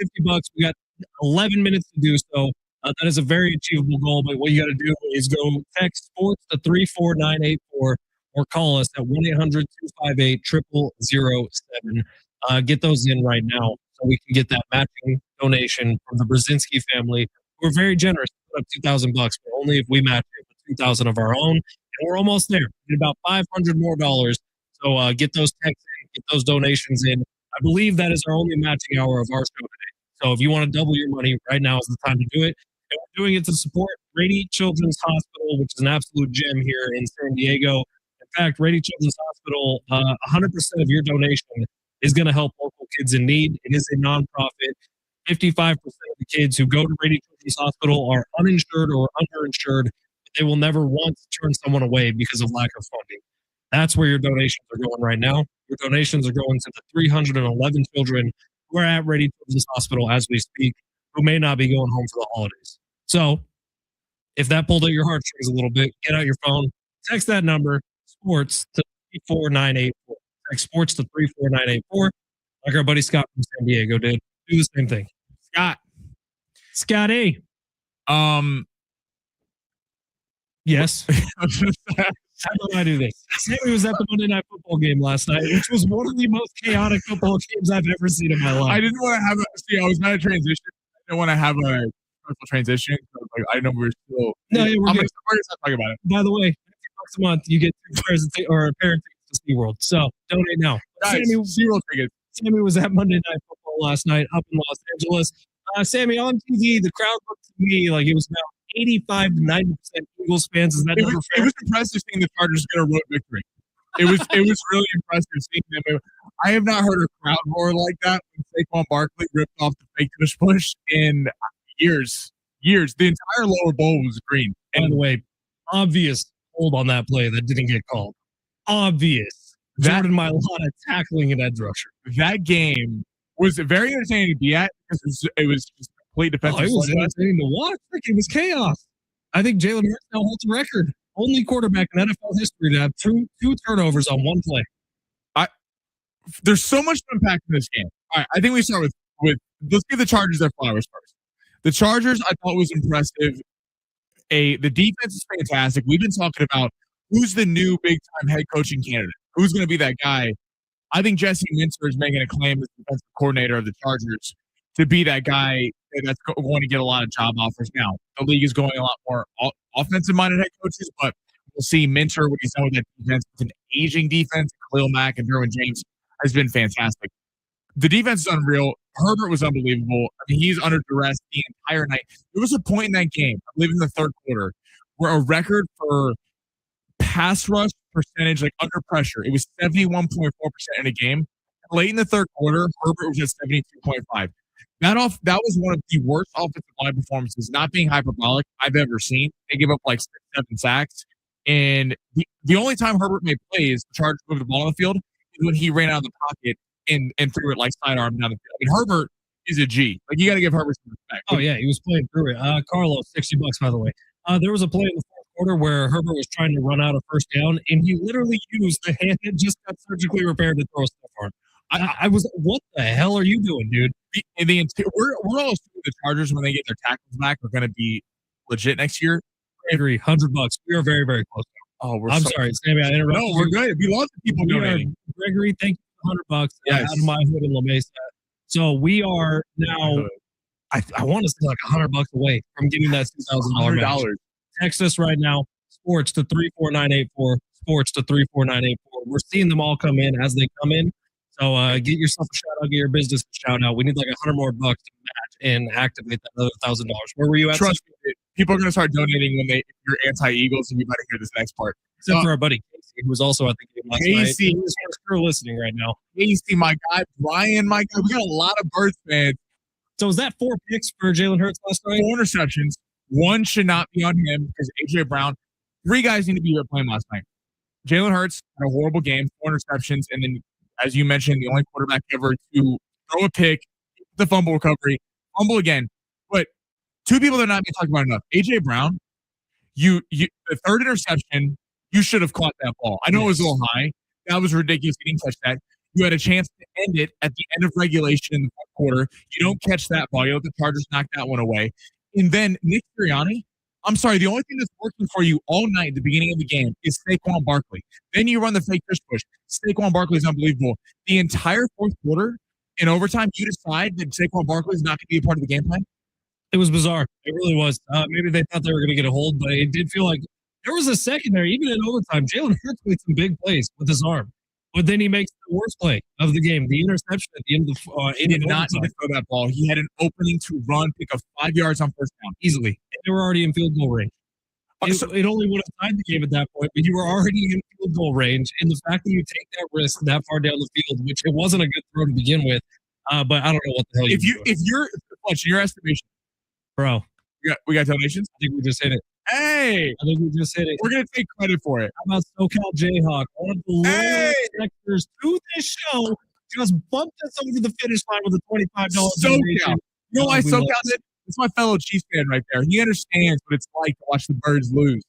We got 11 minutes to do so. That is a very achievable goal. But what you got to do is go text sports to 34984 or call us at 1-800-258-0007. Get those in right now so we can get that matching donation from the Brzezinski family. We're very generous. Put up $2,000, but only if we match it with $2,000 of our own. And we're almost there. We need about $500 more dollars. So get those texts in, get those donations in. I believe that is our only matching hour of our show today. So if you want to double your money, right now is the time to do it. And we're doing it to support Rady Children's Hospital, which is an absolute gem here in San Diego. In fact, Rady Children's Hospital, 100% of your donation is going to help local kids in need. It is a nonprofit. 55% of the kids who go to Rady Children's Hospital are uninsured or underinsured. They will never once turn someone away because of lack of funding. That's where your donations are going right now. Your donations are going to the 311 children who are at Rady Children's Hospital as we speak, who may not be going home for the holidays. So if that pulled at your heartstrings a little bit, get out your phone, text that number, sports, to 34984. Text sports to 34984. Like our buddy Scott from San Diego did. Do the same thing. Scotty. Yes. How do I do this? Sammy was at the Monday Night Football game last night, which was one of the most chaotic football games I've ever seen in my life. I didn't want to have I was not a transition. I didn't want to have a transition. I know we're still. No, yeah, we're going to talk about it. By the way, $50 a month, you get 2 pairs or a pair of tickets to SeaWorld. So donate now. Guys, SeaWorld tickets. Sammy was at Monday Night Football last night up in Los Angeles. Sammy, on TV, the crowd looked to me like it was about 85 to 90% Eagles fans. Is that it was impressive seeing the Chargers get a road victory. It was really impressive seeing them. I have not heard a crowd roar like that when Saquon Barkley ripped off the fake push in years. The entire lower bowl was green. By the way, obvious hold on that play that didn't get called. Obvious. Jordan Mailata tackling an edge rusher. That game was very entertaining to be at because it was just complete defensive. It was entertaining to watch. It was chaos. I think Jalen Hurts now holds a record. Only quarterback in NFL history to have two turnovers on one play. There's so much to unpack in this game. All right, I think we start with let's give the Chargers their flowers first. The Chargers, I thought, was impressive. The defense is fantastic. We've been talking about who's the new big-time head coaching candidate. Who's going to be that guy? I think Jesse Minter is making a claim as the defensive coordinator of the Chargers to be that guy that's going to get a lot of job offers now. The league is going a lot more offensive-minded head coaches, but we'll see Minter, what he's done with that defense. It's an aging defense. Khalil Mack and Derwin James has been fantastic. The defense is unreal. Herbert was unbelievable. I mean, he's under duress the entire night. There was a point in that game, I believe in the third quarter, where a record for pass rush percentage, like under pressure, it was 71.4% in a game. Late in the third quarter, Herbert was at 72.5%. That was one of the worst offensive line performances, not being hyperbolic, I've ever seen. They gave up like 6-7 sacks. And the only time Herbert made plays, the Chargers moved the ball on the field, is when he ran out of the pocket and threw it like sidearm down the field. I mean, Herbert is a G. Like, you got to give Herbert some respect. Oh, yeah, he was playing through it. Carlos, $60, by the way. There was a play in the fourth quarter where Herbert was trying to run out a first down, and he literally used the hand that just got surgically repaired to throw stuff hard. I was, what the hell are you doing, dude? We're all assuming the Chargers, when they get their tackles back, are going to be legit next year. I agree. $100. We are very, very close. Oh, I'm sorry, Sammy. I interrupted. No, we're good. We love the people donating. Gregory, thank you for $100 yes. Out of my hood in La Mesa. So we are now, I want to say like $100 away from getting that $2,000 match. Text us right now, sports to 34984, sports to 34984. We're seeing them all come in as they come in. So get yourself a shout out, get your business a shout out. We need like $100 more to match and activate that other $1,000. Where were you at? Trust me, People are going to start donating when if you're anti-Eagles, and you better hear this next part. Except for our buddy Casey, who was also at the game last night. Casey, He's for sure listening right now. Casey, my guy, Brian, my guy. We got a lot of Birds fans. So was that 4 picks for Jalen Hurts last night? 4 interceptions. 1 should not be on him because AJ Brown. 3 guys need to be here playing last night. Jalen Hurts had a horrible game, 4 interceptions, and then, as you mentioned, the only quarterback ever to throw a pick, the fumble recovery, fumble again. But 2 people that are not being talked about enough. AJ Brown, the 3rd interception, you should have caught that ball. I know it was a little high. That was ridiculous. You didn't catch that. You had a chance to end it at the end of regulation in the fourth quarter. You don't catch that ball. You let the Chargers knock that one away. And then Nick Sirianni, I'm sorry, the only thing that's working for you all night at the beginning of the game is Saquon Barkley. Then you run the fake push. Saquon Barkley is unbelievable. The entire fourth quarter in overtime, you decide that Saquon Barkley is not going to be a part of the game plan? It was bizarre. It really was. Maybe they thought they were going to get a hold, but it did feel like there was a second there, even in overtime. Jalen Hurts made some big plays with his arm. But then he makes the worst play of the game, the interception at the end of the He did not need to throw that ball. He had an opening to run, pick up 5 yards on first down, easily. And they were already in field goal range. It only would have tied the game at that point, but you were already in field goal range. And the fact that you take that risk that far down the field, which it wasn't a good throw to begin with, but I don't know what the hell if you're Fletch, in your estimation, bro, we got donations? I think we just hit it. Hey, I think we just hit it. We're going to take credit for it. How about SoCal Jayhawk? One of the lowest sectors to this show just bumped us over the finish line with a $25 donation. SoCal. You know why SoCal did? It's my fellow Chiefs fan right there. He understands what it's like to watch the Birds lose.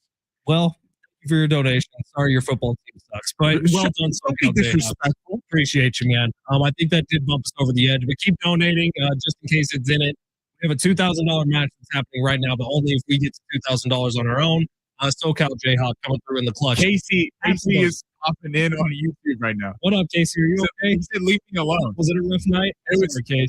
Well, thank you for your donation. Sorry your football team sucks, but well done, SoCal disrespectful. Appreciate you, man. I think that did bump us over the edge, but keep donating just in case it's in it. We have a $2,000 match that's happening right now, but only if we get to $2,000 on our own. SoCal Jayhawk coming through in the clutch. Casey is popping in on YouTube right now. What up, Casey? Are you okay? He said, "Leave me alone." Was it a rough night? It was okay.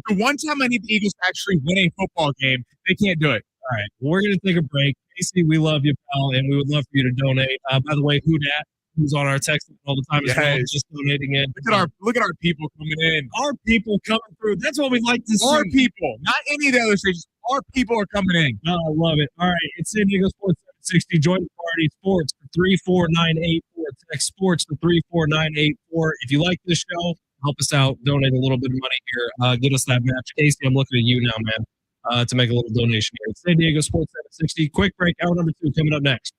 The one time I need the Eagles to actually win a football game, they can't do it. All right, we're going to take a break. Casey, we love you, pal, and we would love for you to donate. By the way, who dat? Who's on our text all the time as well, just donating in. Look at our people coming in. Our people coming through. That's what we like to see. Our people, not any of the other stations. Our people are coming in. Oh, I love it. All right, it's San Diego Sports 760. Join the party. Sports for 34984. Text sports for 34984. If you like this show, help us out. Donate a little bit of money here. Get us that match. Casey, I'm looking at you now, man, to make a little donation here. It's San Diego Sports 760. Quick break. Hour number 2 coming up next.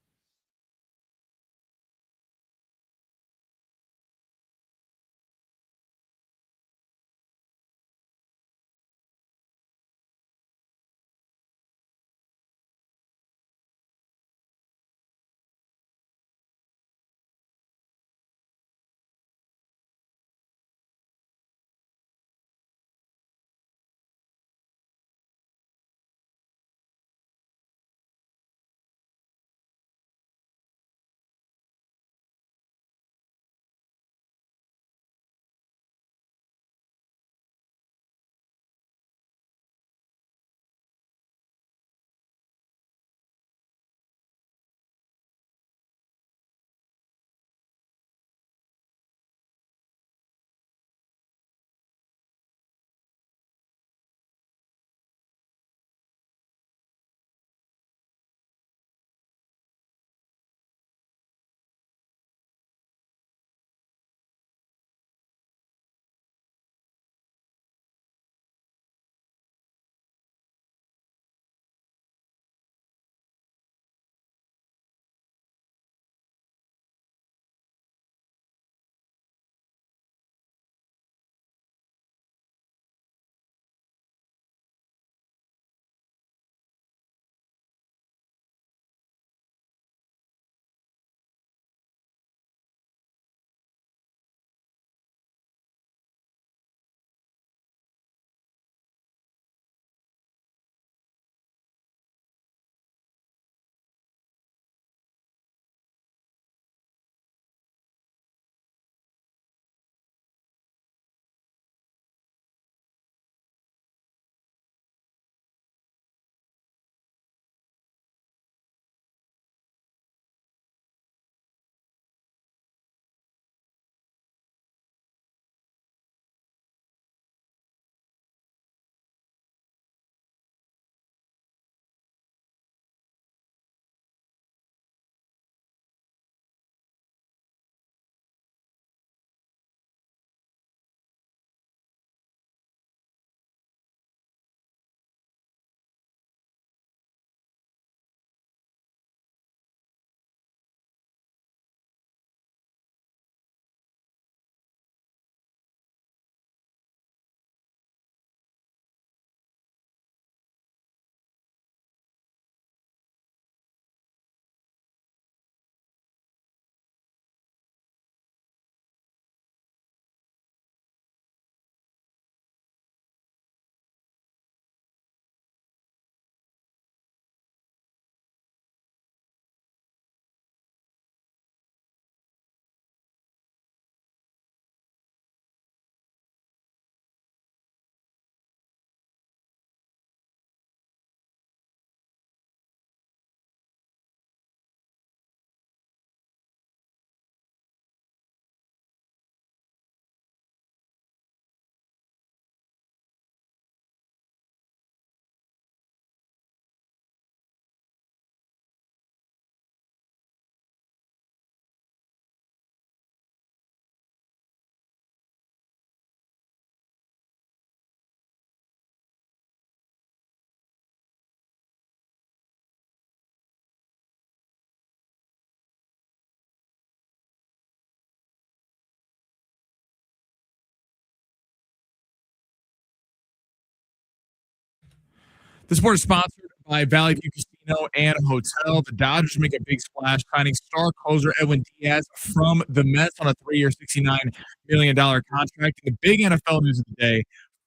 The sport is sponsored by Valley View Casino and Hotel. The Dodgers make a big splash, signing star closer Edwin Diaz from the Mets on a 3-year, $69 million contract. The big NFL news of the day,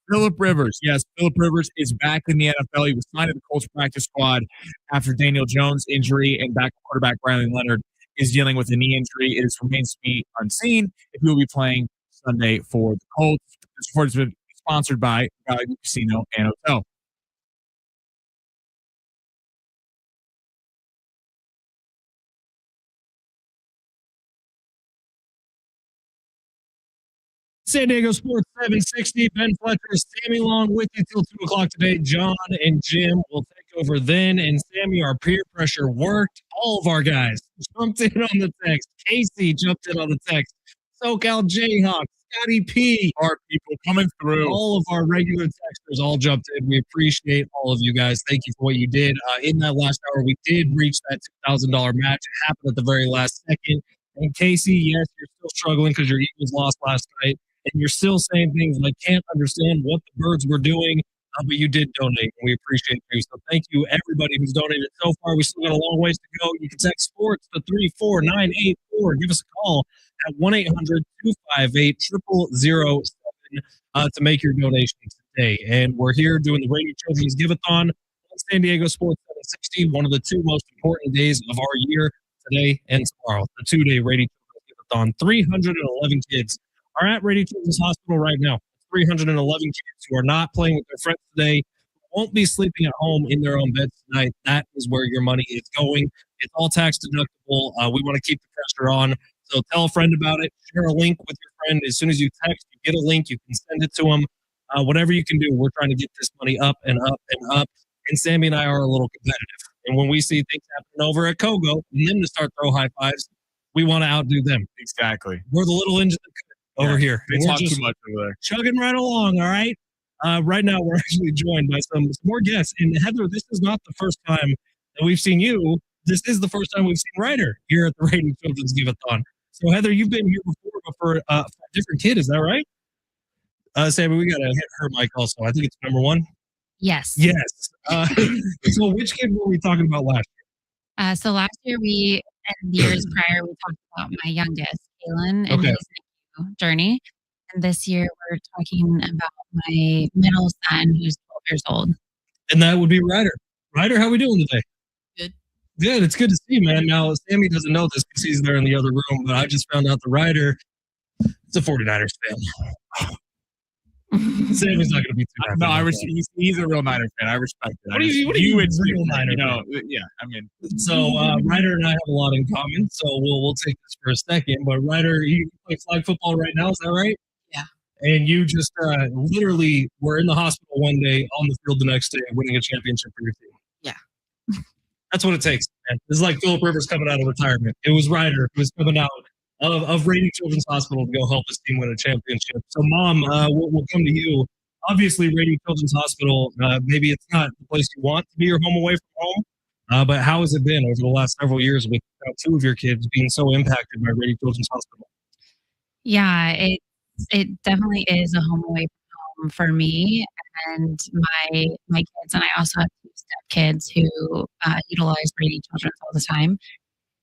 Philip Rivers. Yes, Philip Rivers is back in the NFL. He was signed to the Colts practice squad after Daniel Jones' injury, and backup quarterback Riley Leonard is dealing with a knee injury. It remains to be unseen if he will be playing Sunday for the Colts. The sport has been sponsored by Valley View Casino and Hotel. San Diego Sports 760. Ben Fletcher, Sammy Long with you till 2 o'clock today. John and Jim will take over then. And Sammy, our peer pressure worked. All of our guys jumped in on the text. Casey jumped in on the text. SoCal Jayhawk, Scotty P. Our people coming through. All of our regular texters all jumped in. We appreciate all of you guys. Thank you for what you did. In that last hour, we did reach that $2,000 match. It happened at the very last second. And Casey, yes, you're still struggling because your Eagles lost last night. And you're still saying things like, can't understand what the birds were doing, but you did donate, and we appreciate you. So thank you, everybody who's donated so far. We still got a long ways to go. You can text sports to 34984. Give us a call at 1-800-258-0007 to make your donation today. And we're here doing the Rady Children's Giveathon on San Diego Sports 760, one of the two most important days of our year, today and tomorrow. The 2-day Rady Children's Giveathon. 311 kids are at Rady Children's Hospital right now. 311 kids who are not playing with their friends today, won't be sleeping at home in their own beds tonight. That is where your money is going. It's all tax deductible. We want to keep the pressure on. So tell a friend about it. Share a link with your friend. As soon as you text, you get a link. You can send it to them. Whatever you can do, we're trying to get this money up and up and up. And Sammy and I are a little competitive. And when we see things happening over at Kogo, and them to start throw high fives, we want to outdo them. Exactly. We're the little engine over here. They talk too much over there. Chugging right along, all right? Right now, we're actually joined by some more guests. And Heather, this is not the first time that we've seen you. This is the first time we've seen Ryder here at the Rady Children's Giveathon. So, Heather, you've been here before, but for a different kid. Is that right? Sammy, we got to hit her mic also. I think it's number one. Yes. Yes. So which kid were we talking about last year? So last year and years prior, we talked about my youngest, Kaylin, and his journey. And this year we're talking about my middle son who's 12 years old. And that would be Ryder. Ryder, how are we doing today? Good. Good. It's good to see you, man. Now, Sammy doesn't know this because he's there in the other room, but I just found out the Ryder is a 49ers fan. Sammy's not going to be too happy. No, he's a real Niner fan. I respect it. What do you real Niner? Yeah, I mean. So Ryder and I have a lot in common. So we'll take this for a second. But Ryder, you play flag football right now. Is that right? Yeah. And you just literally were in the hospital one day, on the field the next day, winning a championship for your team. Yeah. That's what it takes, man. It's like Philip Rivers coming out of retirement. It was Ryder who was coming out of Rady Children's Hospital to go help his team win a championship. So, Mom, we'll come to you. Obviously, Rady Children's Hospital, maybe it's not the place you want to be your home away from home, but how has it been over the last several years with two of your kids being so impacted by Rady Children's Hospital? Yeah, it definitely is a home away from home for me and my kids. And I also have 2 stepkids who utilize Rady Children's all the time.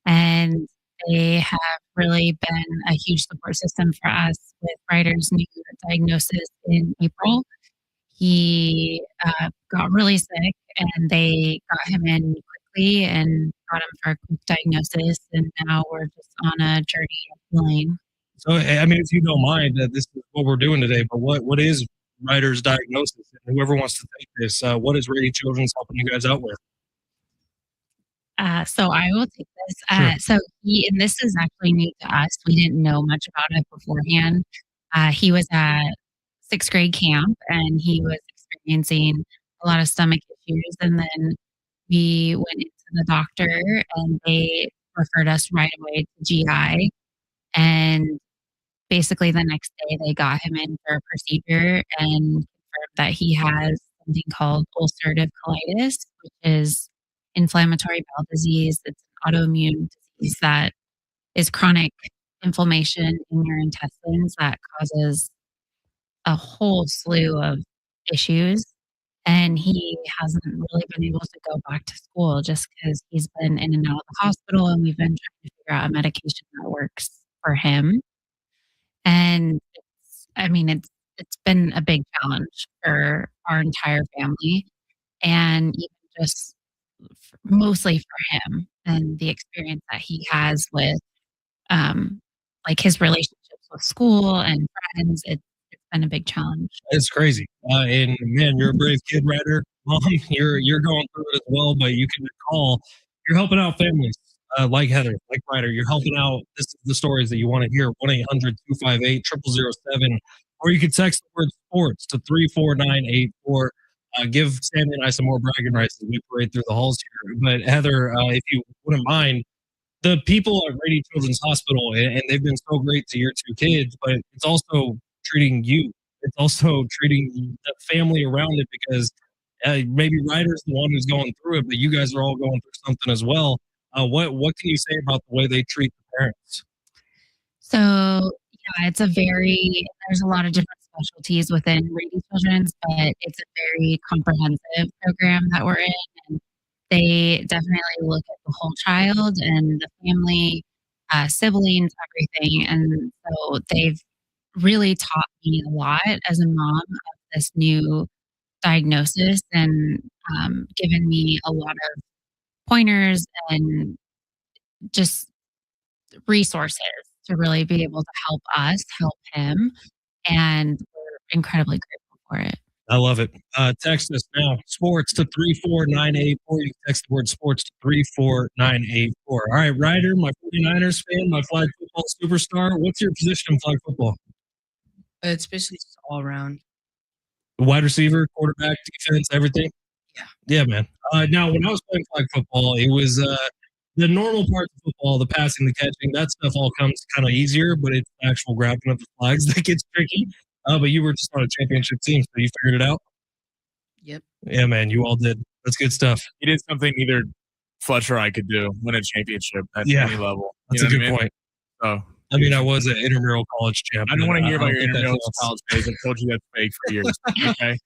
And they have really been a huge support system for us with Ryder's new diagnosis in April. He got really sick and they got him in quickly and got him for a quick diagnosis. And now we're just on a journey of healing. So, I mean, if you don't mind, this is what we're doing today, but what is Ryder's diagnosis? And whoever wants to take this, what is Rady Children's helping you guys out with? So I will take this. Sure. And this is actually new to us. We didn't know much about it beforehand. He was at 6th grade camp and he was experiencing a lot of stomach issues. And then we went into the doctor and they referred us right away to GI. And basically the next day they got him in for a procedure and confirmed that he has something called ulcerative colitis, which is inflammatory bowel disease. It's an autoimmune disease that is chronic inflammation in your intestines that causes a whole slew of issues. and he hasn't really been able to go back to school just because he's been in and out of the hospital, and we've been trying to figure out a medication that works for him. And it's been a big challenge for our entire family, and even just mostly for him and the experience that he has with like his relationships with school and friends. It's been a big challenge. It's crazy. And man, you're a brave kid, Ryder. Mom, you're going through it as well, but you can call. You're helping out families like Heather, like Ryder. You're helping out. This is the stories that you want to hear. 1-800-258-0007. Or you can text the word sports to 34984. Give Sammy and I some more bragging rights as we parade through the halls here. But Heather, if you wouldn't mind, the people at Rady Children's Hospital, and they've been so great to your two kids, but it's also treating you. It's also treating the family around it because maybe Ryder's the one who's going through it, but you guys are all going through something as well. What can you say about the way they treat the parents? So yeah, there's a lot of different specialties within Rady Children's, but it's a very comprehensive program that we're in. And they definitely look at the whole child and the family, siblings, everything. And so they've really taught me a lot as a mom of this new diagnosis, and given me a lot of pointers and just resources to really be able to help us help him. And we're incredibly grateful for it. I love it. Text us now, sports to 34984. You can text the word sports to 34984. All right, Ryder, my 49ers fan, my flag football superstar. What's your position in flag football? It's basically just all around. Wide receiver, quarterback, defense, everything? Yeah. Yeah, man. Now, when I was playing flag football, it was the normal parts of football, the passing, the catching, that stuff all comes kind of easier, but it's the actual grabbing of the flags that gets tricky. But you were just on a championship team, so you figured it out? Yep. Yeah, man, you all did. That's good stuff. He did something neither Fletcher or I could do, win a championship at any level. That's a good point. So, I mean, I was an intramural college champ. I don't want to hear about your think that intramural helps. college days. I've told you that's fake for years. Okay.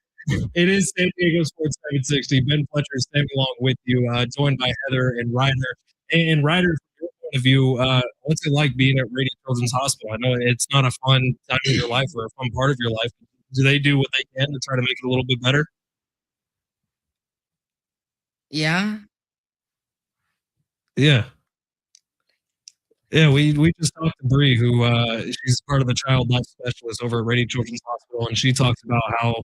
It is San Diego Sports 760. Ben Fletcher is standing along with you, joined by Heather and Ryder. And Ryder, from your point of view, what's it like being at Rady Children's Hospital? I know it's not a fun time of your life or a fun part of your life. Do they do what they can to try to make it a little bit better? Yeah. Yeah. Yeah, we just talked to Bree, who she's part of the child life specialist over at Rady Children's Hospital, and she talks about how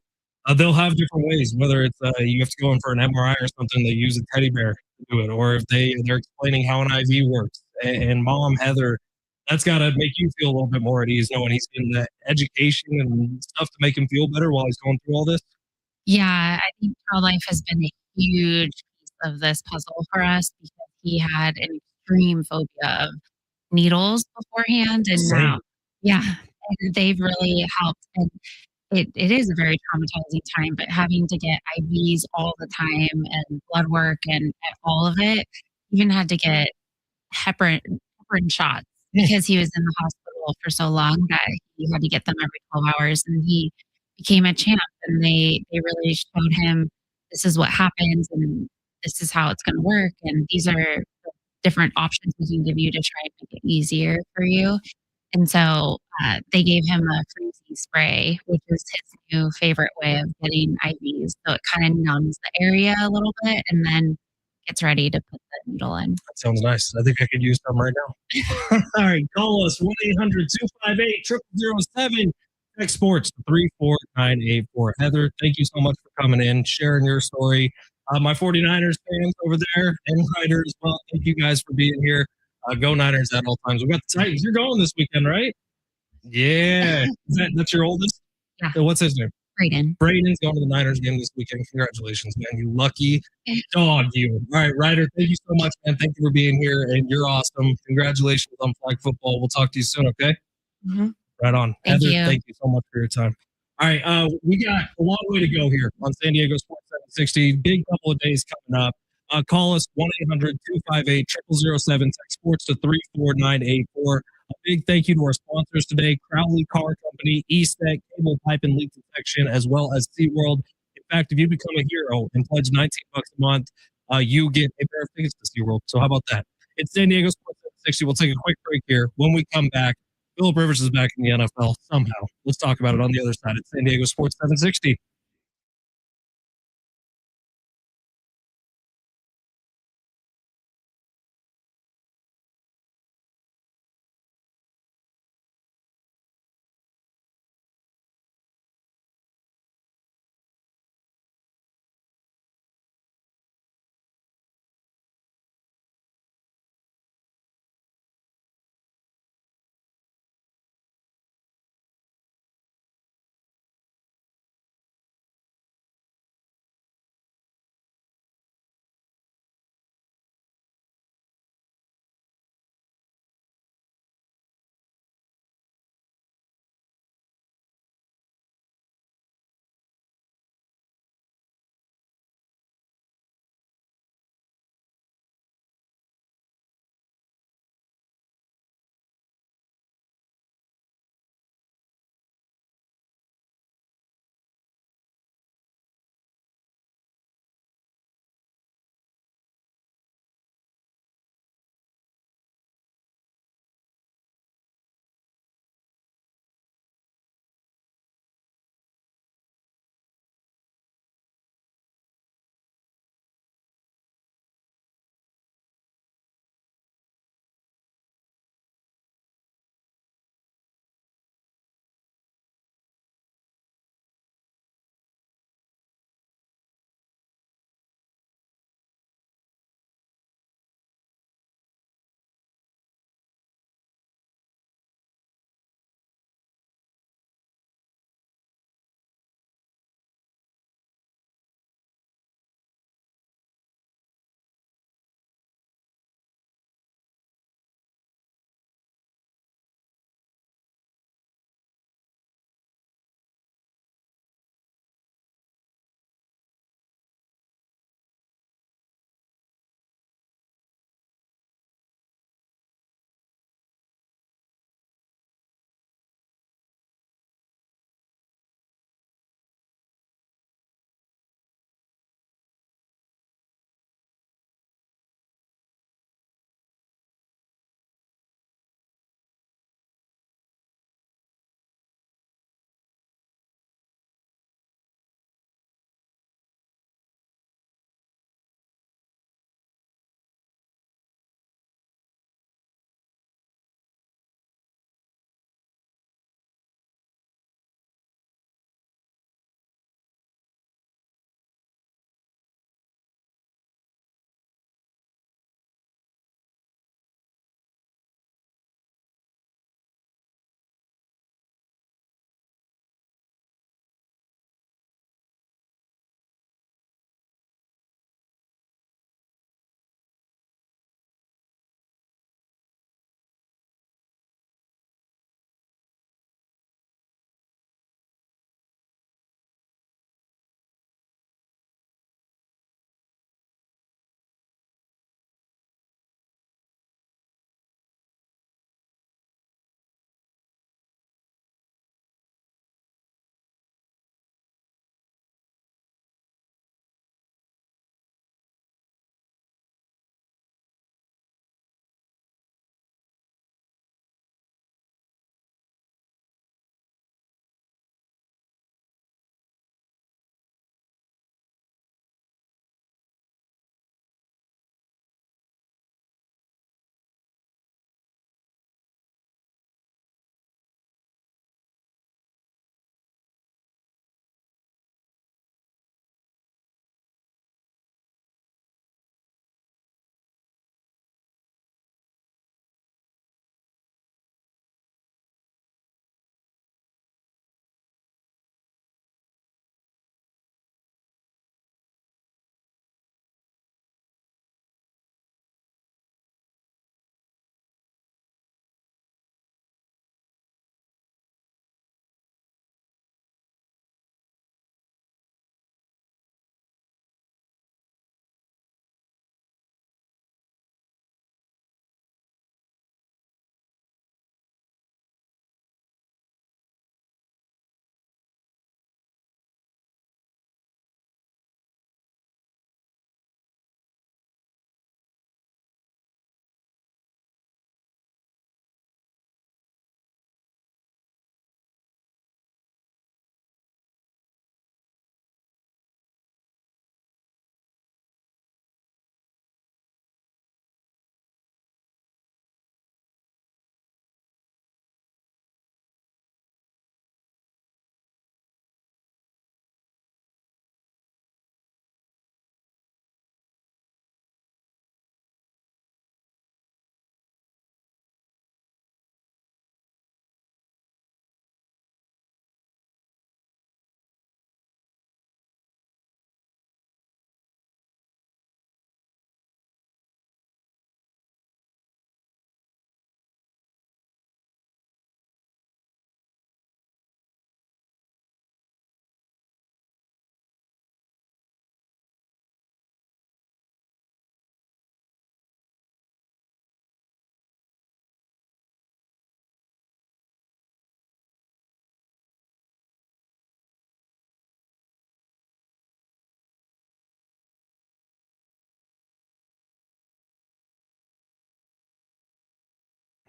they'll have different ways, whether it's you have to go in for an MRI or something, they use a teddy bear to do it, or if they're explaining how an IV works. And Mom, Heather, that's got to make you feel a little bit more at ease knowing he's getting the education and stuff to make him feel better while he's going through all this. Yeah, I think child life has been a huge piece of this puzzle for us because he had an extreme phobia of needles beforehand, and Same. now, yeah, and they've really helped. And it is a very traumatizing time, but having to get IVs all the time and blood work and all of it, even had to get heparin shots because he was in the hospital for so long that he had to get them every 12 hours, and he became a champ, and they really showed him this is what happens and this is how it's going to work, and these are the different options we can give you to try and make it easier for you. And so they gave him a freezy spray, which is his new favorite way of getting IVs. So it kind of numbs the area a little bit and then gets ready to put the needle in. That sounds nice. I think I could use some right now. All right, call us 1-800-258-0007. Text Sports 34984. Heather, thank you so much for coming in, sharing your story. My 49ers fans over there and Ryder as well, thank you guys for being here. Go Niners at all times. We got the Titans. You're going this weekend, right? Yeah. That's your oldest? Yeah. So what's his name? Brayden. Brayden's going to the Niners game this weekend. Congratulations, man. You lucky dog, you. All right, Ryder, thank you so much, man. Thank you for being here, and you're awesome. Congratulations on flag football. We'll talk to you soon, okay? Mm-hmm. Right on. Thank Heather, you. thank you so much for your time. All right, we got a long way to go here on San Diego Sports 760. Big couple of days coming up. Call us 1-800-258-0007. Text Sports to 34984. A big thank you to our sponsors today, Crowley Car Company, E-Sec, Cable Pipe and Leak Detection, as well as SeaWorld. If In fact, if you become a hero and pledge $19 a month, you get a pair of tickets to SeaWorld. So how about that? It's San Diego Sports 760. We'll take a quick break here. When we come back, Philip Rivers is back in the NFL somehow. Let's talk about it on the other side. It's San Diego Sports 760.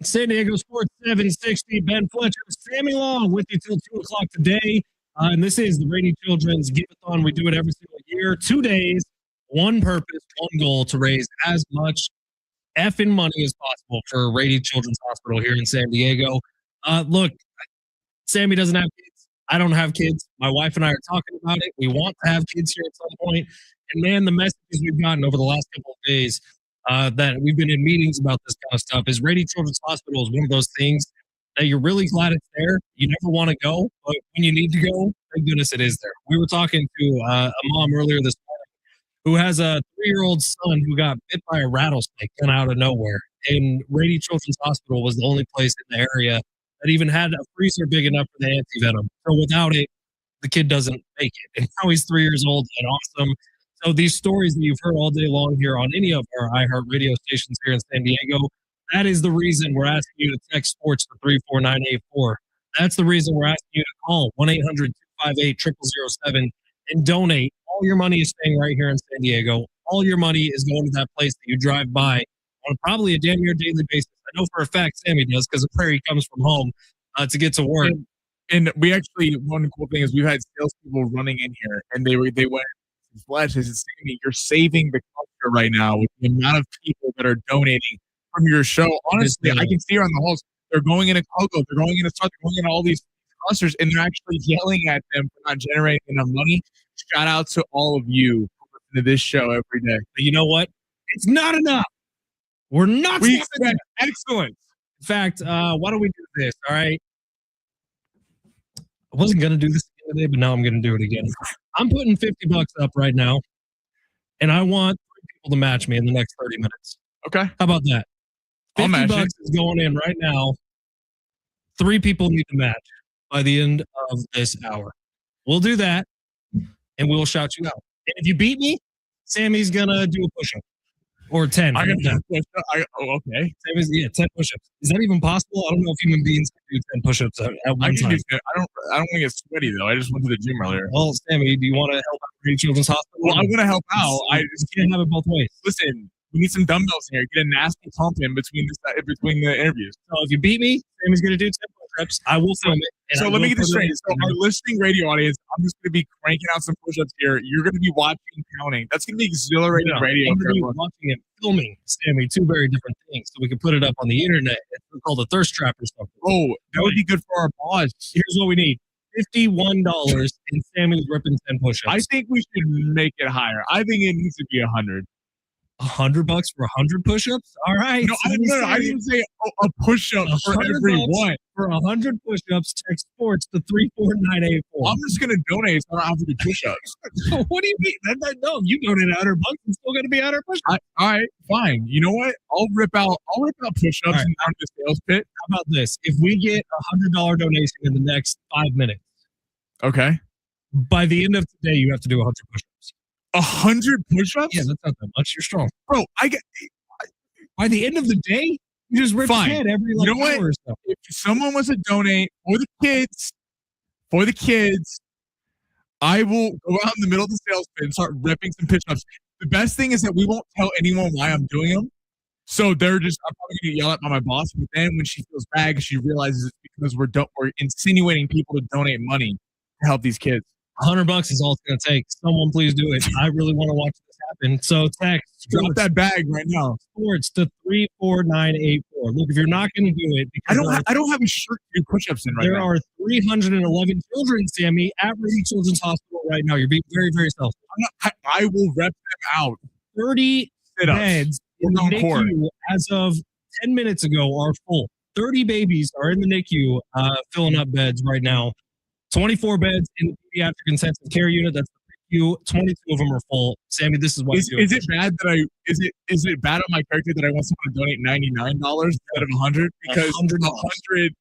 San Diego Sports 760, Ben Fletcher, Sammy Long with you till 2 o'clock today. And this is the Rady Children's Giveathon. We do it every single year. 2 days, one purpose, one goal to raise as much effing money as possible for Rady Children's Hospital here in San Diego. Look, Sammy doesn't have kids. I don't have kids. My wife and I are talking about it. We want to have kids here at some point. And man, the messages we've gotten over the last couple of days that we've been in meetings about this kind of stuff is Rady Children's Hospital is one of those things that you're really glad it's there. You never want to go, but when you need to go, thank goodness it is there. We were talking to a mom earlier this morning who has a 3-year-old son who got bit by a rattlesnake kind of out of nowhere. And Rady Children's Hospital was the only place in the area that even had a freezer big enough for the anti-venom. So without it, the kid doesn't make it. And now he's 3 years old and awesome. So these stories that you've heard all day long here on any of our iHeart radio stations here in San Diego, that is the reason we're asking you to text sports to 34984. That's the reason we're asking you to call 1-800-258-0007 and donate. All your money is staying right here in San Diego. All your money is going to that place that you drive by on probably a damn near daily basis. I know for a fact Sammy does because the prairie comes from home to get to work. And we actually, one cool thing is we've had salespeople running in here, and they went Flash. They said, Sammy, you're saving the culture right now with the amount of people that are donating from your show. Honestly, I can see her on the halls. They're going into Coco, they're going into Star, they're going into all these clusters, and they're actually yelling at them for not generating enough money. Shout out to all of you for listening to this show every day. But you know what? It's not enough. We're not. We expect excellence. In fact, why don't we do this? All right. I wasn't gonna do this the other day, but now I'm gonna do it again. I'm putting $50 up right now, and I want 3 people to match me in the next 30 minutes. Okay. How about that? I'll match $50 is going in right now. 3 people need to match by the end of this hour. We'll do that, and we'll shout you out. And if you beat me, Sammy's gonna do a push-up. Or 10. Okay. 10 push-ups. Is that even possible? I don't know if human beings can do 10 push-ups at one time. I don't want to get sweaty though. I just went to the gym earlier. Well, Sammy, do you want to help out Rady Children's Hospital? Well, I want to help out. I just can't have it both ways. Listen, we need some dumbbells here. Get a nasty pump in between the interviews. So if you beat me, Sammy's going to do 10 push-ups. I will film it. So let me get this straight. So our listening radio audience, I'm just going to be cranking out some push-ups here. You're going to be watching and counting. That's going to be exhilarating radio. I'm going to be watching and filming, Sammy, 2 very different things. So we can put it up on the internet. It's called a thirst trap or something. Oh, that would be good for our boss. Here's what we need. $51 and Sammy's ripping 10 push-ups. I think we should make it higher. I think it needs to be 100. $100 for 100 push-ups? All right. No, I didn't say a push-up for everyone. For 100 push-ups, text sports to 34984. I'm just gonna donate so I don't have to do push-ups. What do you mean? No, you donate $100, it's still gonna be 100 push-ups. All right, fine. You know what? I'll rip out push-ups right. and down the sales pit. How about this? If we get a $100 donation in the next 5 minutes, okay. By the end of today, you have to do 100 push-ups. 100 push-ups? Yeah, that's not that much. You're strong, bro. By the end of the day, you just rip your head every you know hour what? or so. If someone wants to donate for the kids, I will go out in the middle of the sales pit and start ripping some push-ups. The best thing is that we won't tell anyone why I'm doing them. So I'm probably gonna get yelled at by my boss. But then when she feels bad, she realizes it's because we're insinuating people to donate money to help these kids. $100 is all it's going to take. Someone please do it. I really want to watch this happen. So text drop that bag right now. Sports to 34984. Look, if you're not going to do it, because I don't have a shirt to do push-ups in right now. There are 311 children, Sammy, at Rady Children's Hospital right now. You're being very, very selfish. I will rep them out. 30 beds in the NICU as of 10 minutes ago are full. 30 babies are in the NICU filling up beds right now. 24 beds in the pediatric intensive care unit. That's the NICU. 22 of them are full. Sammy, this is what is it bad that is it bad on my character that I want someone to donate $99 instead of 100? Because 100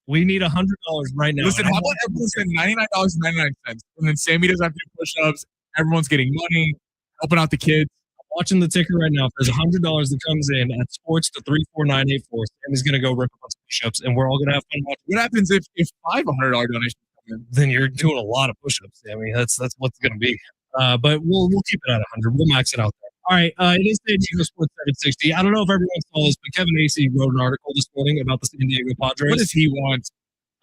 we need $100 right now. Listen, how about everyone spend $99.99, and then Sammy doesn't have to do push-ups. Everyone's getting money, helping out the kids. Watching the ticker right now. If there's $100 that comes in at sports to 34984, Sammy's going to go rip a bunch of push-ups, and we're all going to have fun watching. What happens if $500 donations come in? Then you're doing a lot of push-ups, Sammy. That's what's going to be. But we'll keep it at 100. We'll max it out there. All right, it is San Diego Sports 760. I don't know if everyone saw this, but Kevin Acee wrote an article this morning about the San Diego Padres. What does he want?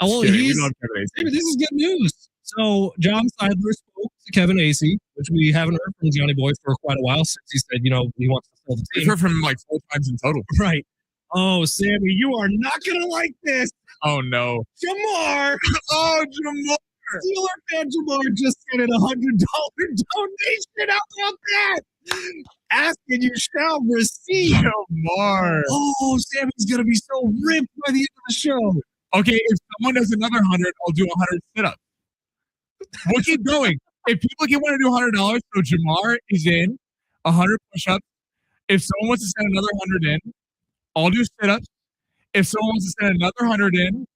Well, We love Kevin Acee. this is good news. So John Seidler spoke to Kevin Acee, which we haven't heard from Johnny Boy for quite a while since he said, he wants to sell the We've team. heard from him like 4 times in total. Right. Oh, Sammy, you are not gonna like this. Oh no. Jamar, Oh, Jamar. Steeler fan Jamar just sent in $100 donation. How about that? Asking you shall receive. Jamar. Oh, Sammy's gonna be so ripped by the end of the show. Okay, if someone does another 100, I'll do 100 sit-ups. We'll keep going. If people want to do $100, so Jamar is in 100 push-ups. If someone wants to send another 100 in, I'll do sit-ups. If someone wants to send another 100 in,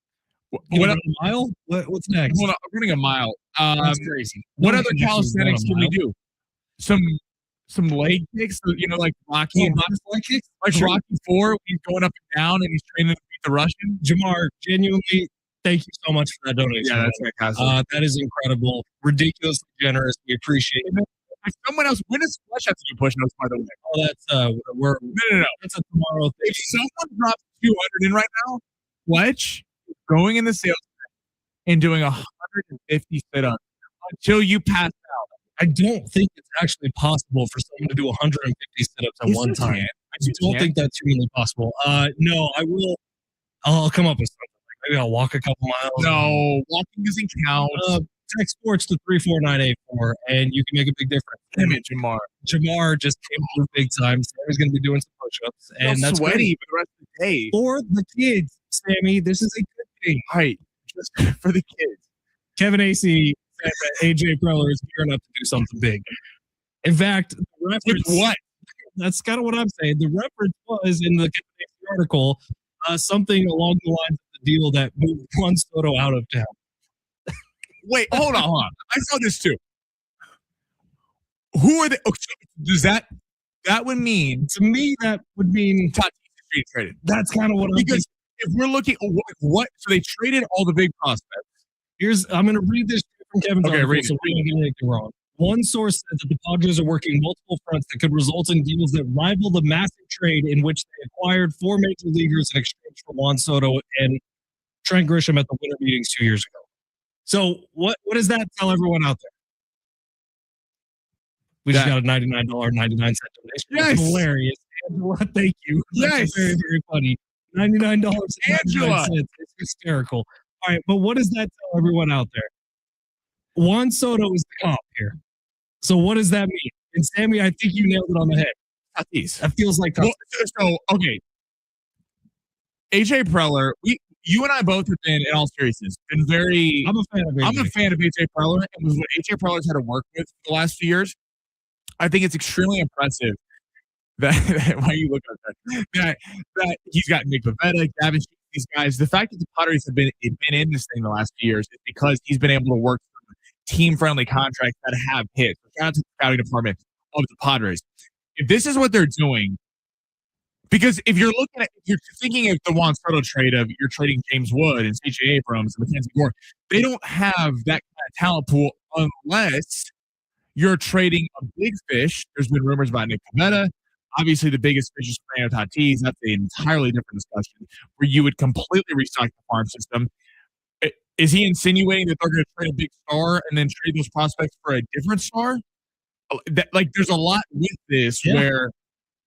What a mile? What's next? Hold on, I'm running a mile. That's crazy. What No other one can actually calisthenics run a can we mile. do? Some leg kicks, like Rocky and leg kicks? like Sure. Rocky 4. He's going up and down, and he's training to beat the Russian. Jamar, genuinely, thank you so much for that donation. Yeah, that's fantastic. That is incredible. Ridiculously generous. We appreciate it. If someone else, when does Fletch have to do push-ups? By the way, Oh, that's no. that's a tomorrow thing. If someone drops 200 in right now, Fletch is going in the sales and doing 150 sit-ups until you pass out. I don't think it's actually possible for someone to do 150 sit-ups at one time. I don't think that's humanly possible. No, I will. I'll come up with something. Maybe I'll walk a couple miles. No, walking doesn't count. Text sports to 34984, and you can make a big difference. Damn it, Jamar. Jamar just came through big time. Sammy's going to be doing some push-ups, and that's sweaty great. for the rest of the day. For the kids, Sammy. This is a good thing. Right, just for the kids. Kevin Acee said that AJ Preller is gearing up to do something big. In fact, the reference, With what? That's kind of what I'm saying. The reference was in the Kevin Acee article, something along the lines of the deal that moved Juan Soto out of town. Wait, hold on. I saw this too. Who are they? Okay, does that would mean To me, that would mean Tatis is being traded? that's kind of what I'm Because if we're looking, what? So they traded all the big prospects. I'm going to read this from Kevin's Okay, article read so it. we don't get anything wrong. One source said that the Padres are working multiple fronts that could result in deals that rival the massive trade in which they acquired 4 major leaguers in exchange for Juan Soto and Trent Grisham at the winter meetings 2 years ago. So what does that tell everyone out there? We just got a $99.99 donation. Yes. That's hilarious. Angela, thank you. That's Yes. very, very funny. $99. Angela. It's hysterical. All right, but what does that tell everyone out there? Juan Soto is the comp here. So what does that mean? And Sammy, I think you nailed it on the head. Tatis. That feels like Well, so okay. AJ Preller, you and I both have been, in all seriousness, been very. I'm a fan of AJ. I'm a fan of AJ Preller, and with what AJ Preller's had to work with for the last few years, I think it's extremely impressive that why you look at that he's got Nick Pivetta, Gavin, these guys. The fact that the Padres have been in this thing the last few years is because he's been able to work team-friendly contracts that have hit. Shout out to the scouting department of the Padres. If this is what they're doing, because if you're thinking of the Juan Soto trade of you're trading James Wood and C.J. Abrams and Mackenzie Gore, they don't have that kind of talent pool unless you're trading a big fish. There's been rumors about Nick Pivetta. Obviously, the biggest fish is Fernando Tatis. That's an entirely different discussion where you would completely restock the farm system. Is he insinuating that they're going to trade a big star and then trade those prospects for a different star? There's a lot with this where...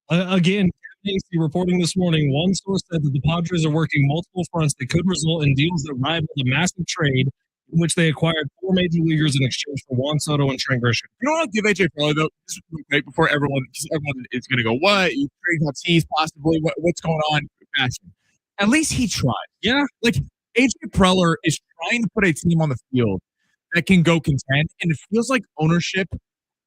Again, Casey reporting this morning, one source said that the Padres are working multiple fronts that could result in deals that rival the massive trade in which they acquired 4 major leaguers in exchange for Juan Soto and Trent Grisham. You know what I'll give AJ Preller, though? This is right before everyone is going to go, what? You trade Tatis, possibly? What's going on? Fashion. At least he tried. Yeah. Like, AJ Preller is trying to put a team on the field that can go contend, and it feels like ownership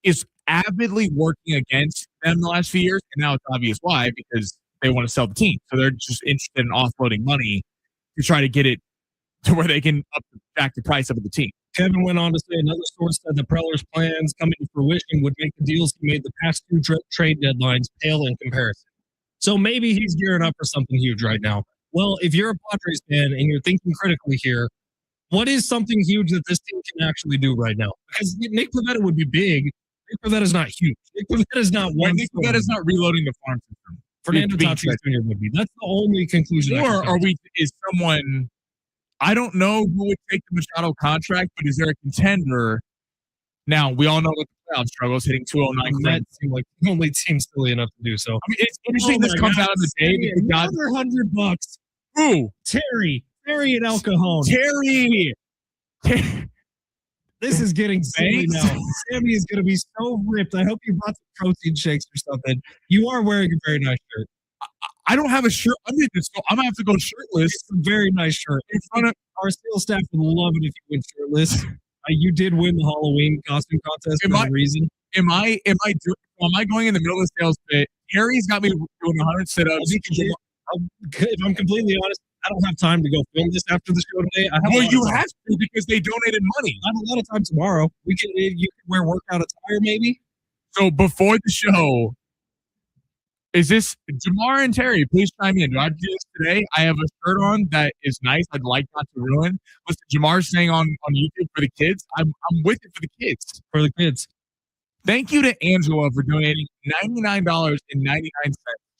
is avidly working against them the last few years, and now it's obvious why, because they want to sell the team. So they're just interested in offloading money to try to get it to where they can back the price up of the team. Kevin went on to say another source said that Preller's plans coming to fruition would make the deals he made the past 2 trade deadlines pale in comparison. So maybe he's gearing up for something huge right now. Well, if you're a Padres fan and you're thinking critically here, what is something huge that this team can actually do right now? Because Nick Pivetta would be big. Nick Pivetta is not huge. Nick Pivetta is not When one. Nick Pivetta is not reloading the farm system. Fernando being Tatis said. Jr. would be. That's the only conclusion. Or are we? Is someone? I don't know who would take the Machado contract, but is there a contender? Now we all know that the playoff struggles hitting 209. That seemed like the only team silly enough to do so. I mean, it's interesting. This comes out of the day that we got another $100. who Terry and El Cajon. Terry. This is getting silly Thanks. now. Sammy is going to be so ripped. I hope you brought some protein shakes or something. You are wearing a very nice shirt. I don't have a shirt. I'm gonna have to go shirtless. It's a very nice shirt. In front of Our sales staff would love it if you went shirtless. You did win the Halloween costume contest for a reason. Am I going in the middle of the sales pit? Harry's got me doing 100 sit-ups. If I'm completely honest, I don't have time to go film this after the show today. Well, you have to because they donated money. I have a lot of time tomorrow. You can wear workout attire maybe. So before the show, is this Jamar and Terry? Please chime in. Do I have to do this today? I have a shirt on that is nice. I'd like not to ruin. Listen, Jamar's saying on YouTube for the kids. I'm with it for the kids. For the kids. Thank you to Angela for donating $99.99.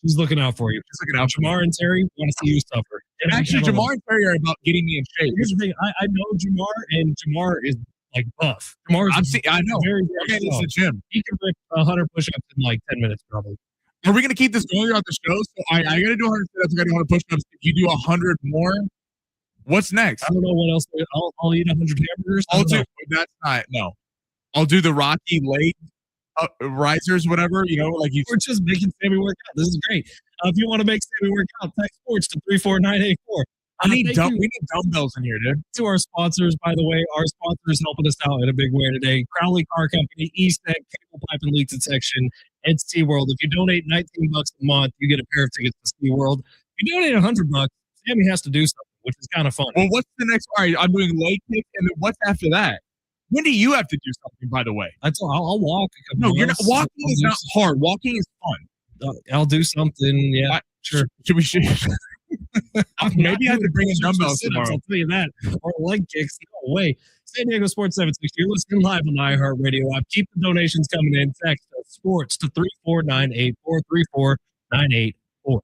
She's looking out for you. She's looking out. Jamar and Terry want to see you suffer. And actually, Jamar and Terry are about getting me in shape. Here's the thing. I know Jamar, and Jamar is like buff. Jamar is I know. very, Okay, very it's strong. the gym. He can rip 100 push-ups in like 10 minutes probably. Are we gonna keep this going throughout the show? So I gotta do 100 sit-ups. I gotta do 100 push-ups. If you do 100 more, what's next? I don't know what else. I'll eat 100 hamburgers. That's not no. I'll do the Rocky leg risers, whatever. You know, like you. We're just making Sammy work out. This is great. If you want to make Sammy work out, text sports to 34984. We need dumbbells in here, dude. To our sponsors, by the way, our sponsors helping us out in a big way today. Crowley Car Company, East End, Cable Pipe and Leak Detection, and SeaWorld. If you donate $19 a month, you get a pair of tickets to SeaWorld. If you donate $100, Sammy has to do something, which is kind of fun. Well, what's the next? All right, I'm doing leg kick, and then what's after that? When do you have to do something, by the way? I'll walk. No, you're not. Walking is not hard. Walking is fun. I'll do something. Yeah, sure. Should we? Maybe I have to bring in dumbbells tomorrow. I'll tell you that. Or leg kicks. No way. San Diego Sports 760. You're listening live on the iHeartRadio app. Keep the donations coming in. Text sports to 34984 34984.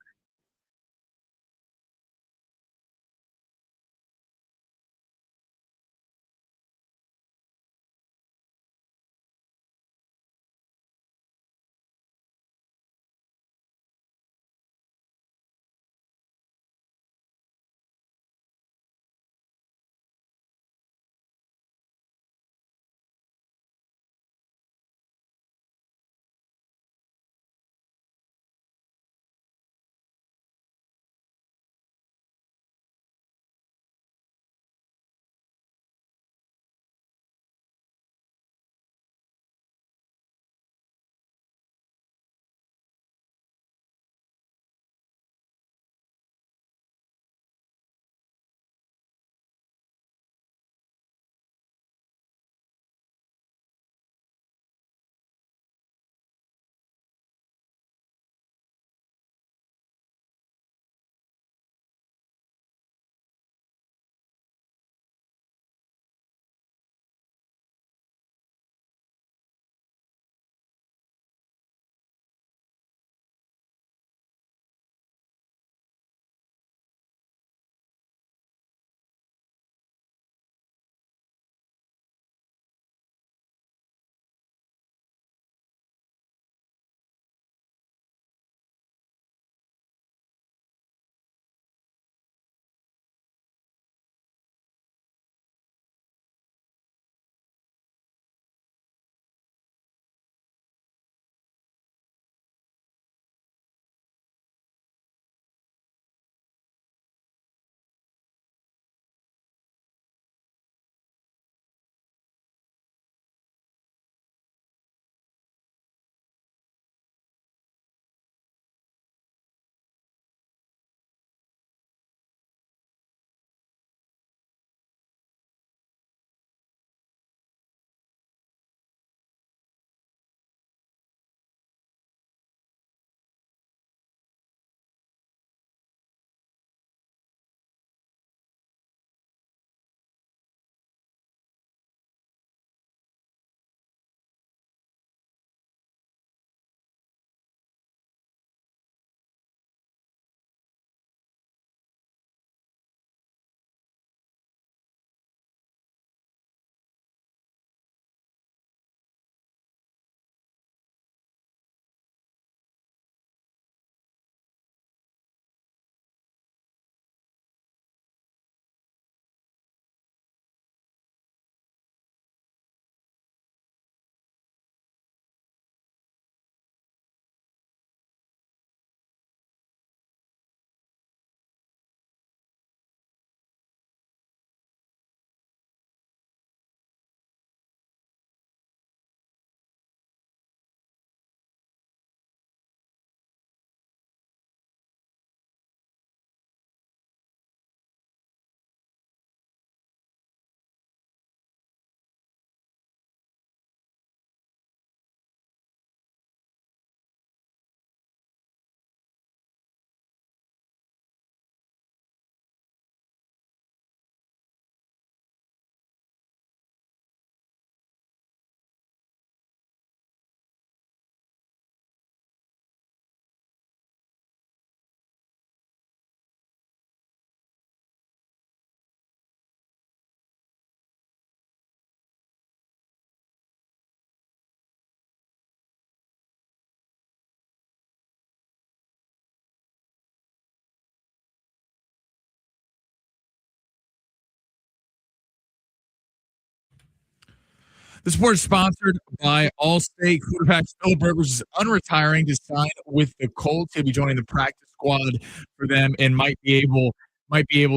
The sport is sponsored by Allstate. Quarterback Philip Rivers is unretiring to sign with the Colts. He'll be joining the practice squad for them and might be able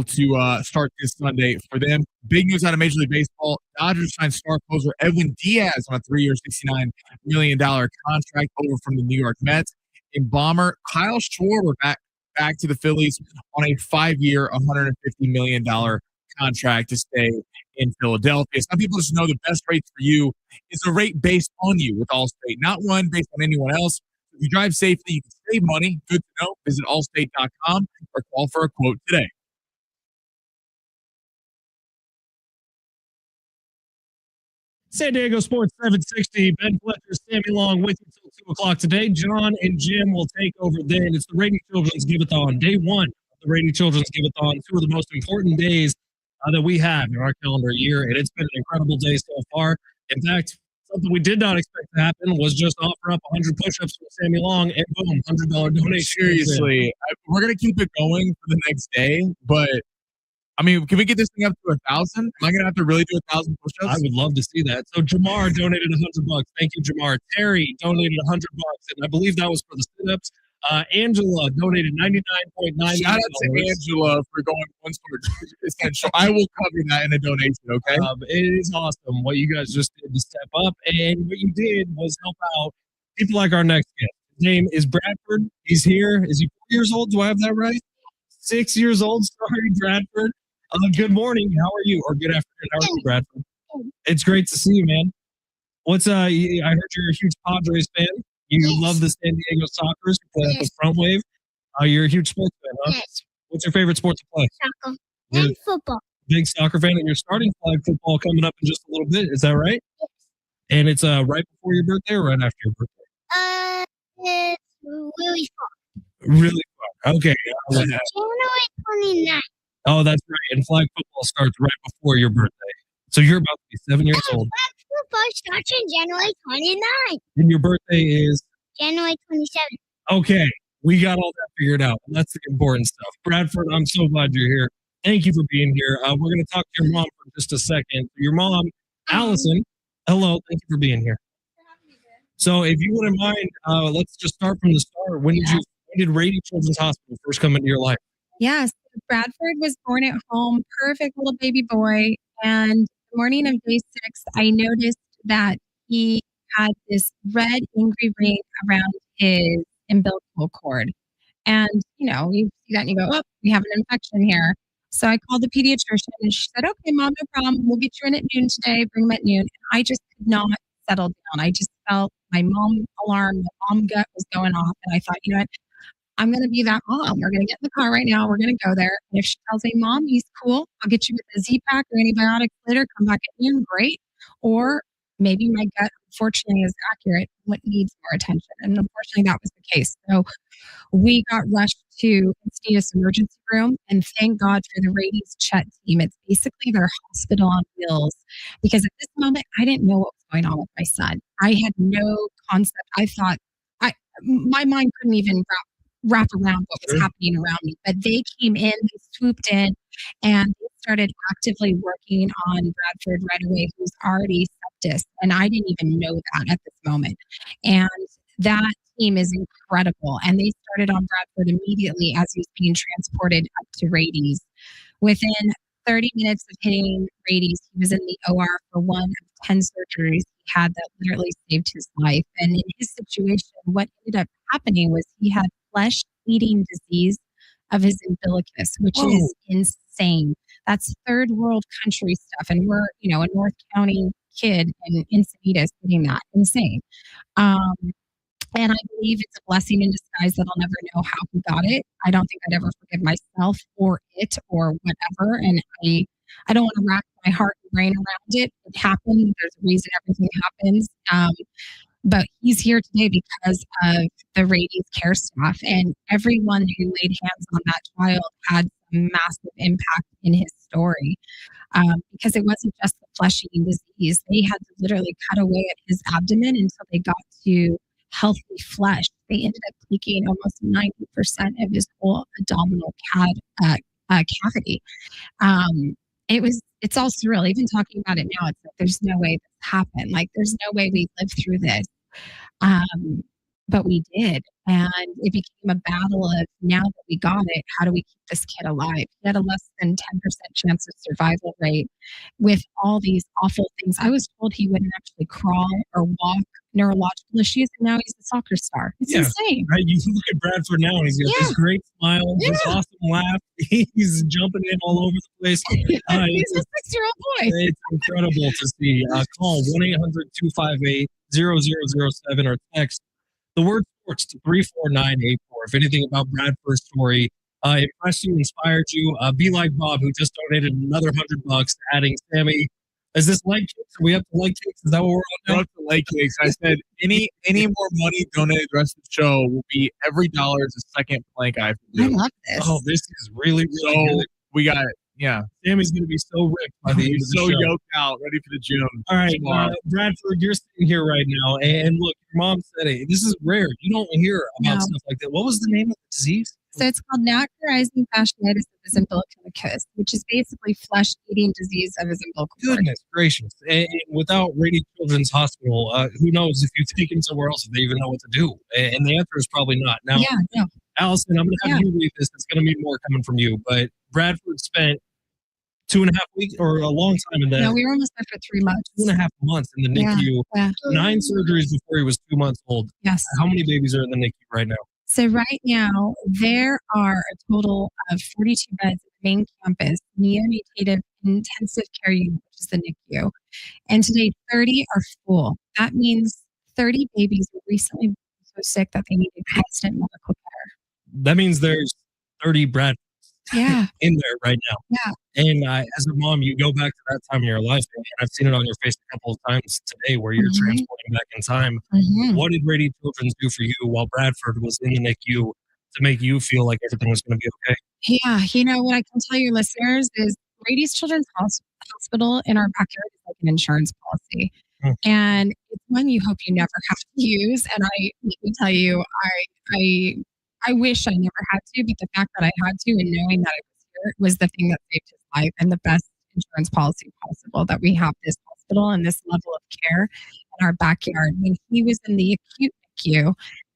to start this Sunday for them. Big news out of Major League Baseball: Dodgers signed star closer Edwin Diaz on a 3-year, $69 million contract over from the New York Mets. And bomber Kyle Schwarber back to the Phillies on a 5-year, $150 million contract to stay in Philadelphia. Some people just know the best rates for you is a rate based on you with Allstate, not one based on anyone else. If you drive safely, you can save money. Good to know. Visit allstate.com or call for a quote today. San Diego Sports 760. Ben Fletcher, Sammy Long with you until 2 o'clock today. John and Jim will take over then. It's the Rady Children's Giveathon, day one of the Rady Children's Giveathon, two of the most important days that we have in our calendar year, and it's been an incredible day so far. In fact, something we did not expect to happen was just offer up 100 push-ups from Sammy Long, and boom, $100 donation. Seriously, we're going to keep it going for the next day, but I mean, can we get this thing up to 1,000? Am I going to have to really do 1,000 push-ups? I would love to see that. So Jamar donated $100. Thank you, Jamar. Terry donated $100, and I believe that was for the sit-ups. Angela donated 99.9. Shout out to Angela for going one store essential. I will cover that in a donation, okay? It is awesome what you guys just did to step up, and what you did was help out people like our next guest. His name is Bradford. He's here. Is he 4 years old? Do I have that right? 6 years old. Sorry, Bradford. Good morning. How are you? Or good afternoon. How are you, Bradford? It's great to see you, man. What's I heard you're a huge Padres fan. You love the San Diego Sockers. You play at the front wave. You're a huge sports fan, huh? Yes. What's your favorite sport to play? Soccer You're and football. big soccer fan, and you're starting flag football coming up in just a little bit. Is that right? Yes. And it's right before your birthday or right after your birthday? It's really fun. Really far. Okay. January 29th. Oh, that's right. And flag football starts right before your birthday. So you're about to be 7 years old. Flag football starts on January 29th. And your birthday is? January 27th. Okay. We got all that figured out. That's the important stuff. Bradford, I'm so glad you're here. Thank you for being here. We're going to talk to your mom for just a second. Your mom, Allison, hello. Thank you for being here. So if you wouldn't mind, let's just start from the start. When did Rady Children's Hospital first come into your life? Yes, Bradford was born at home, perfect little baby boy. And the morning of day 6, I noticed that he had this red, angry ring around his umbilical cord. And, you see that and you go, oh, we have an infection here. So I called the pediatrician and she said, okay, mom, no problem. We'll get you in at noon today. Bring him at noon. And I just could not settle down. I just felt my mom alarm, my mom gut was going off. And I thought, you know what? I'm going to be that mom. We're going to get in the car right now. We're going to go there. And if she tells me, mom, he's cool, I'll get you with a Z-Pack or antibiotics later. Come back at noon. Great. Or maybe my gut, unfortunately, is accurate. What needs more attention? And unfortunately, that was the case. So we got rushed to Encinitas emergency room. And thank God for the Rady's Chet team. It's basically their hospital on wheels. Because at this moment, I didn't know what was going on with my son. I had no concept. I thought, my mind couldn't even wrap around what was happening around me. But they came in, they swooped in, and they started actively working on Bradford right away, who's already sepsis. And I didn't even know that at this moment. And that team is incredible. And they started on Bradford immediately as he was being transported up to Rady's. Within 30 minutes of hitting Rady's, he was in the OR for one of 10 surgeries he had that literally saved his life. And in his situation, what ended up happening was he had flesh-eating disease of his umbilicus, which is insane. That's third world country stuff. And we're, a North County kid in Encinitas getting that. Insane. And I believe it's a blessing in disguise that I'll never know how he got it. I don't think I'd ever forgive myself or it or whatever. And I don't want to rack my heart and brain around it. It happened. There's a reason everything happens. But he's here today because of the Rady's care staff, and everyone who laid hands on that child had some massive impact in his story. Because it wasn't just the flesh-eating disease. They had to literally cut away at his abdomen until they got to healthy flesh. They ended up taking almost 90% of his whole abdominal cavity. It it's all surreal. Even talking about it now, it's like there's no way this happened. Like there's no way we lived through this. But we did. And it became a battle of now that we got it, how do we keep this kid alive? He had a less than 10% chance of survival rate with all these awful things. I was told he wouldn't actually crawl or walk, neurological issues, and now he's a soccer star. It's insane. Right? You look at Bradford now, and he's got this great smile, this awesome laugh. He's jumping in all over the place. He's a 6-year-old boy. It's incredible to see. Call 1-800-258-0007 or text the word sports to 34984. If anything about Bradford's story impressed you, inspired you, be like Bob, who just donated another $100, adding Sammy. Is this leg kicks? We have to leg kicks? Is that what we're on now? We're up to leg kicks. I said any more money donated the rest of the show will be every dollar is a second plank I have to do. I love this. Oh, this is really good. We got it. Yeah. Sammy's going to be so ripped by the end of the so show. yoked out, ready for the gym. All right, Bradford, you're sitting here right now, and look, your mom said it. This is rare. You don't hear about stuff like that. What was the name of the disease? So it's called necrotizing fasciitis of the umbilicus, which is basically flesh-eating disease of his umbilical cord. Goodness gracious. And without Rady Children's Hospital, who knows if you take him somewhere else, if they even know what to do. And the answer is probably not. Now, Allison, I'm going to have you read this. It's going to be more coming from you. But Bradford spent 2.5 weeks or a long time in that. No, we were almost there for 3 months. 2.5 months in the NICU. Yeah. 9 surgeries before he was 2 months old. Yes. How many babies are in the NICU right now? So right now, there are a total of 42 beds at the main campus, neonatal intensive care unit, which is the NICU. And today, 30 are full. That means 30 babies were recently so sick that they needed constant medical care. That means there's 30 Bradfords in there right now. Yeah. And as a mom, you go back to that time in your life, and I've seen it on your face a couple of times today where you're transporting back in time. What did Rady Children's do for you while Bradford was in the NICU to make you feel like everything was going to be okay? Yeah. You know, what I can tell your listeners is Rady's Children's Hospital in our backyard is like an insurance policy. And it's one you hope you never have to use. And let me tell you, I wish I never had to, but the fact that I had to and knowing that I was here was the thing that saved his life and the best insurance policy possible, that we have this hospital and this level of care in our backyard. When he was in the acute NICU,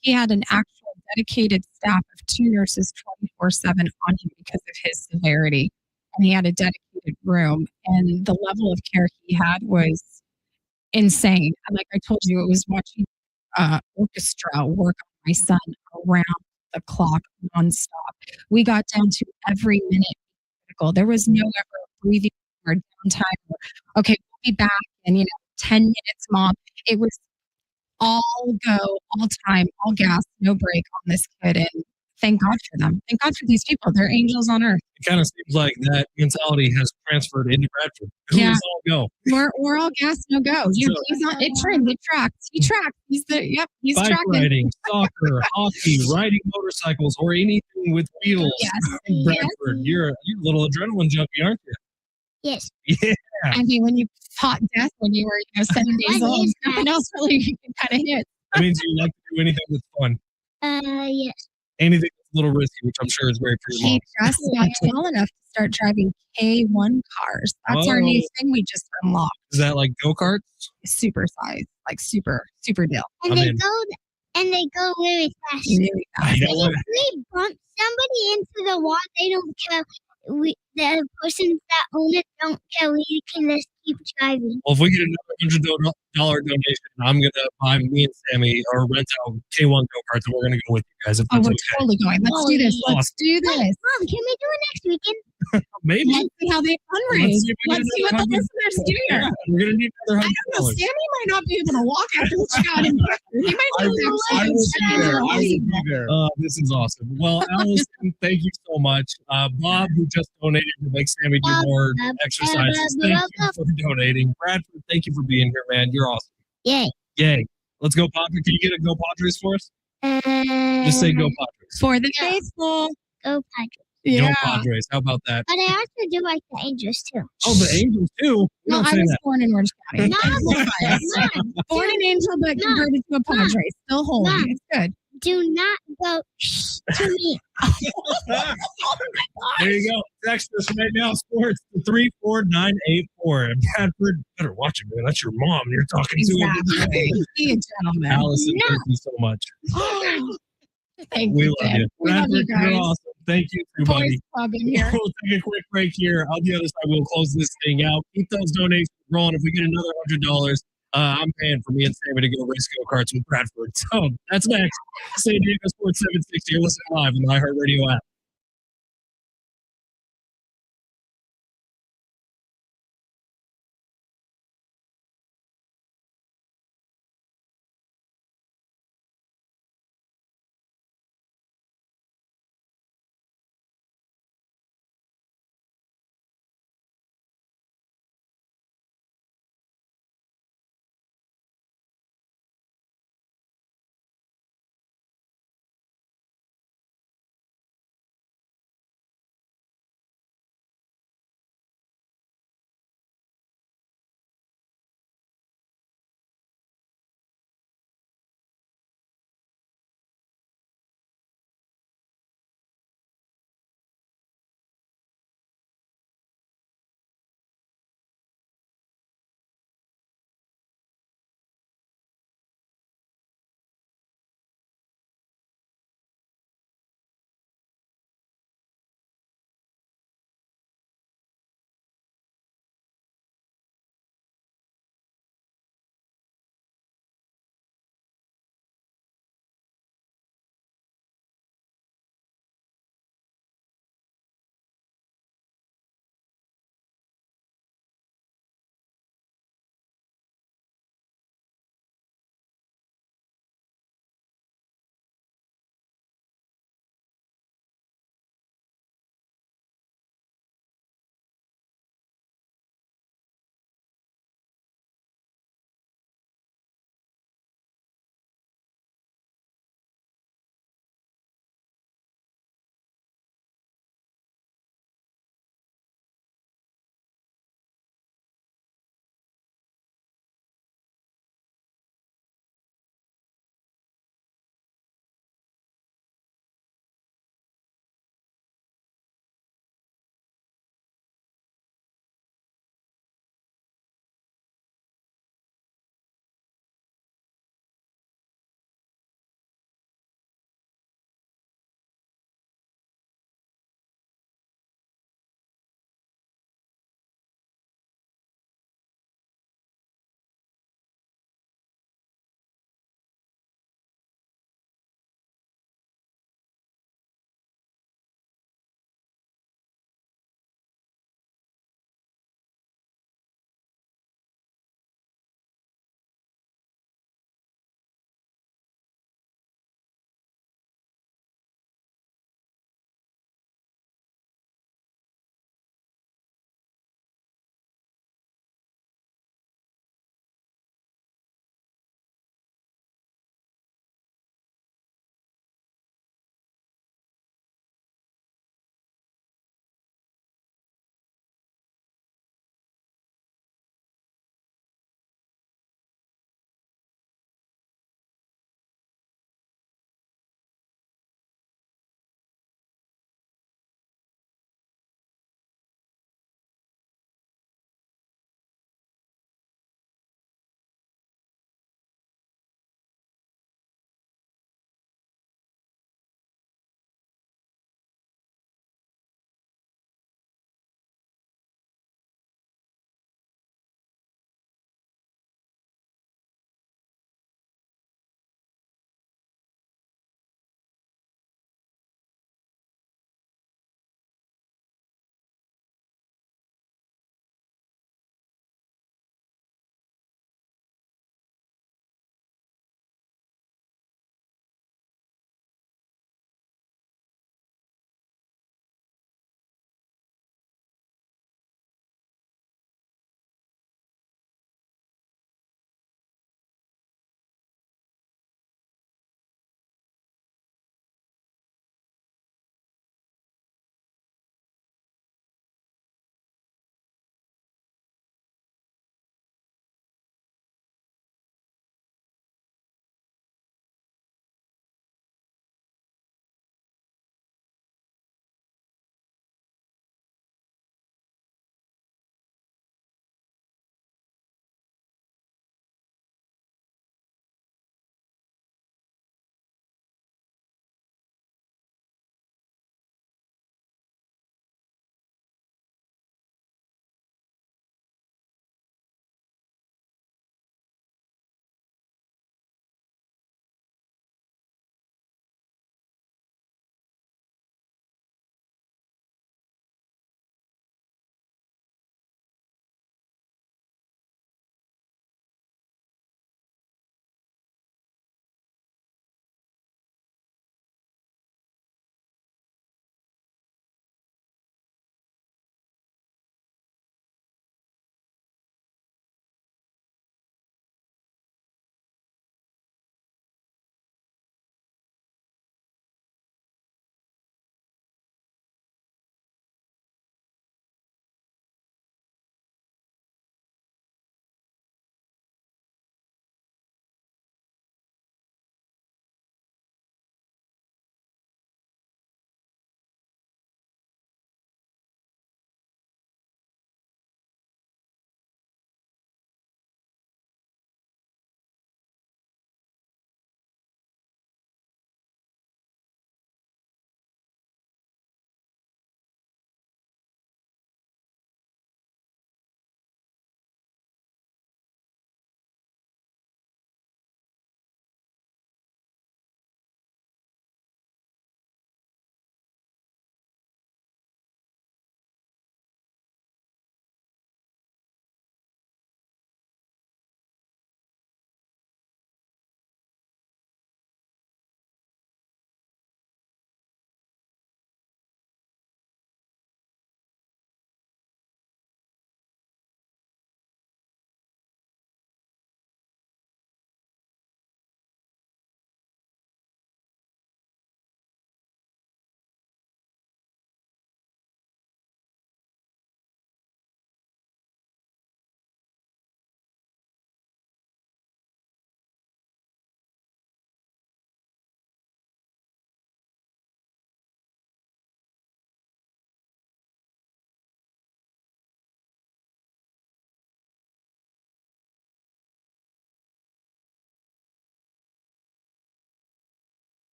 he had an actual dedicated staff of 2 nurses 24/7 on him because of his severity. And he had a dedicated room, and the level of care he had was insane. And like I told you, it was watching orchestra work on my son around the clock nonstop. We got down to every minute critical. There was no ever breathing or downtime. Okay, we'll be back in 10 minutes, mom. It was all go, all time, all gas, no break on this kid. And thank God for them. Thank God for these people. They're angels on earth. It kind of seems like that mentality has transferred into Bradford. Who is all go? We're all gas, no go. He's on. It tracks. He tracks. He's bike tracking. riding, soccer, hockey, riding motorcycles, or anything with wheels. Yes. Bradford, you're a little adrenaline junkie, aren't you? Yes. Yeah. I mean, when you fought death when you were 7 days old, nothing else really kind of hit. That means you like to do anything that's fun. Yes. Anything that's a little risky, which I'm sure is great for your mom. He just got tall enough to start driving K1 cars. That's our new thing we just unlocked. Is that like go-karts? Super size, like super deal. And they go really fast. Really fast. You know what? If we bump somebody into the wall, they don't care. The persons that own it don't care. We can just keep driving. Well, if we get another $100 donation, I'm going to buy me and Sammy or rent out K1 go-karts, and we're going to go with you guys. If that's we're okay. totally going. Let's do this. Let's do this. Mom, can we do it next weekend? Maybe. Let's see how they fundraise. Let's see what the listeners do here. We're going to need another $100. I don't know. Sammy might not be able to walk after the shot in He might I not be able to will be there. This is awesome. Well, Allison, thank you so much. Bob, who just donated to make Sammy do more exercises, thank you for donating. Bradford, thank you for being here, man. You're awesome. Yay. Yay. Let's go, Padres. Can you get a Go Padres for us? Just say Go Padres. For the faithful. Go Padres. Yeah. Go Padres. How about that? But I also do like the Angels too. Oh, the Angels too? We No, don't I say was that. born in Orange County. Mom, Born an Angel, but converted to a Padre. Still holy. Mom. It's good. do not go to me. There you go. Text us right now, sports, to 34984. And Bradford, better watch it, man. That's your mom you're talking to. Exactly. Be a gentleman. Allison, thank you so much. Thank We you, love Jen. you. We love you Bradford, you're guys. awesome. Thank you, too, Boys buddy. club in here. We'll take a quick break here. On the other side, we'll close this thing out. Keep those donations rolling. If we get another $100, I'm paying for me and Sammy to go race go-karts with Bradford. So that's next. San Diego Sports 760. You're listening live on the iHeartRadio app.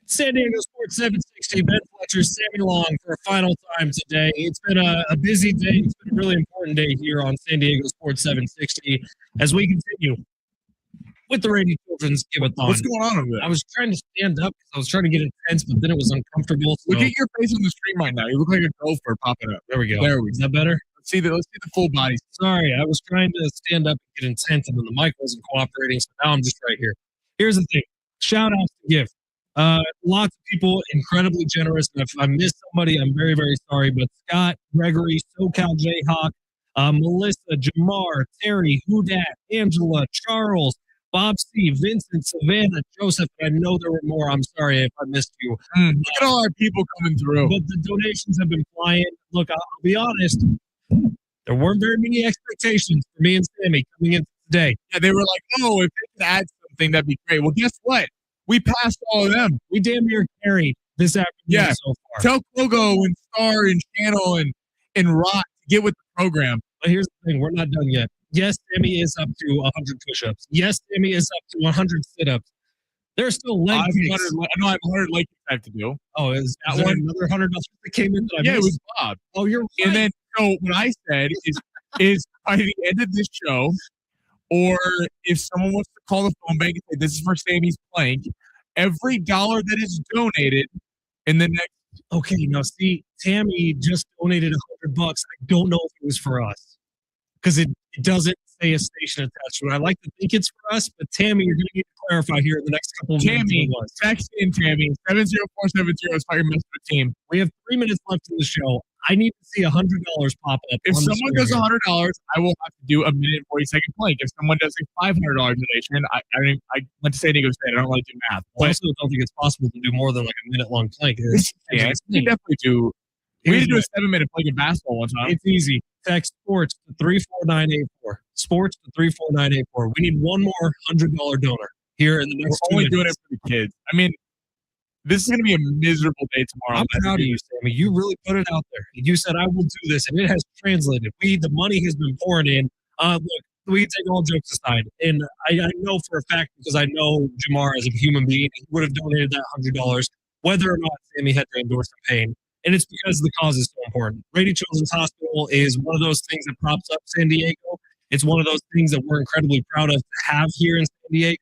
San Diego Sports 760, Ben Fletcher, Sammy Long for a final time today. It's been a busy day. It's been a really important day here on San Diego Sports 760 as we continue with the Rady Children's Giveathon. What's going on over there? I was trying to stand up because I was trying to get intense, but then it was uncomfortable. So Look at your face on the stream right now. You look like a gopher popping up. there we go. There we Is that better? Let's see the full body. Sorry, I was trying to stand up and get intense, and then the mic wasn't cooperating, so now I'm just right here. Here's the thing. Shout outs to give. Lots of people incredibly generous. And if I missed somebody, I'm very, very sorry. But Scott, Gregory, SoCal Jayhawk, Melissa, Jamar, Terry, Hudat, Angela, Charles, Bob C, Vincent, Savannah, Joseph. I know there were more. I'm sorry if I missed you. Look at all our people coming through. But the donations have been flying. Look, I'll be honest. There weren't very many expectations for me and Sammy coming in today. Yeah, they were like, oh, if they could add something, that'd be great. Well, guess what? We passed all of them. We damn near carried this afternoon so far. Tell Kogo and Star and Channel and Rock to get with the program. But here's the thing. We're not done yet. Yes, Sammy is up to 100 push-ups. Yes, Sammy is up to 100 sit-ups. There's still leg kicks. I have 100 leg kicks I have to do. Oh, is that one another $100 that came in? That I Yeah, missed? it was Bob. Oh, you're right. And then, so what I said is by the end of this show, or if someone wants to call the phone bank and say, this is for Sammy's plank, every dollar that is donated in the next. Okay, now see, Tammy just donated $100. I don't know if it was for us because it doesn't say a station attached to it. I like to think it's for us, but Tammy, you're going to need to clarify here in the next couple of minutes. Tammy, text in Tammy, 70470 is how you're messing with the team. We have 3 minutes left in the show. I need to see $100 pop up. If someone does $100, I will have to do a minute and 40-second plank. If someone does a $500 donation, I went to San Diego State. I don't like to do math. I also don't think it's possible to do more than like a minute-long plank. Yeah, we definitely do. We had to do a 7-minute plank in basketball one time. It's easy. Text sports to 34984. Sports to 34984. We need one more $100 donor here in the next 2 minutes. We're only doing it for the kids. I mean, this is going to be a miserable day tomorrow. I'm proud of you, Sammy. You really put it out there. You said, I will do this, and it has translated. The money has been pouring in. Look, we can take all jokes aside, and I know for a fact, because I know Jamar as a human being, he would have donated that $100, whether or not Sammy had to endure some pain. And it's because the cause is so important. Rady Children's Hospital is one of those things that props up San Diego. It's one of those things that we're incredibly proud of to have here in San Diego.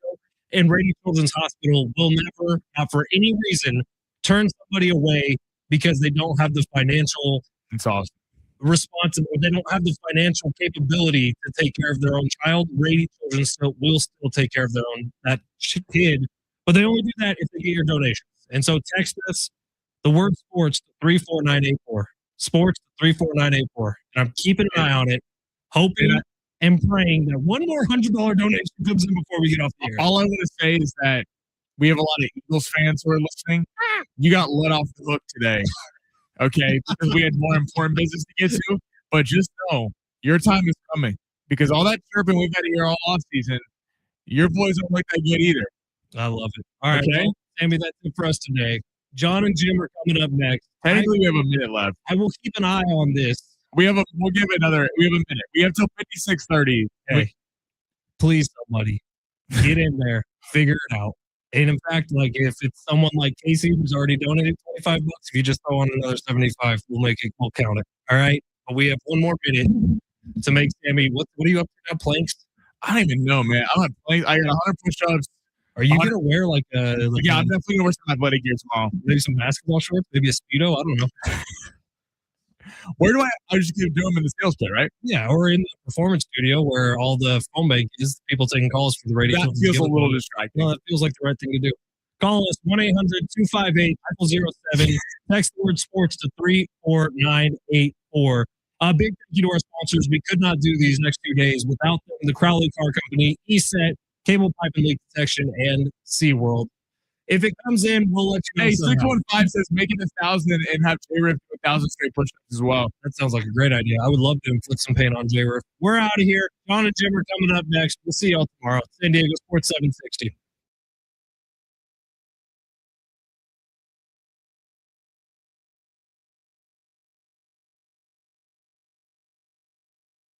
And Rady Children's Hospital will never, for any reason, turn somebody away because they don't have the financial responsibility. They don't have the financial capability to take care of their own child. Rady Children will still take care of that kid, but they only do that if they get your donations. And so text us the word sports to 34984. Sports to 34984. And I'm keeping an eye on it, hoping and praying that one more $100 donation comes in before we get off the air. All I want to say is that we have a lot of Eagles fans who are listening. You got let off the hook today, okay? Because we had more important business to get to. But just know your time is coming because all that chirping we've had here all off season, your boys don't look that good either. I love it. All right, okay? Well, Sammy, that's it for us today. John and Jim are coming up next. Technically, we have a minute left. I will keep an eye on this. We'll give it another. We have a minute. We have till 56:30. Hey, please, somebody, get in there, figure it out. And in fact, like if it's someone like Casey who's already donated $25, if you just throw on another 75, we'll count it. All right. But we have one more minute to make Sammy. What are you up to now? Planks? I don't even know, man. I'm on planks. I got 100 push-ups. Are you gonna wear I'm definitely gonna wear some athletic gear tomorrow. Maybe some basketball shorts, maybe a Speedo. I don't know. Where do I just keep doing them in the sales pit, right? Yeah, or in the performance studio where all the phone bank is, people taking calls for the radio. That feels a little distracting. No, that feels like the right thing to do. Call us 1-800-258-0007. Text the word sports to 34984. A big thank you to our sponsors. We could not do these next 2 days without them, the Crowley Car Company, ESET, Cable Pipe and Leak Detection, and SeaWorld. If it comes in, we'll let you know. Hey, 615 says make it 1,000 and have J-Riff 1,000 straight push-ups as well. That sounds like a great idea. I would love to inflict some pain on J-Riff. We're out of here. John and Jim are coming up next. We'll see y'all tomorrow. San Diego Sports 760.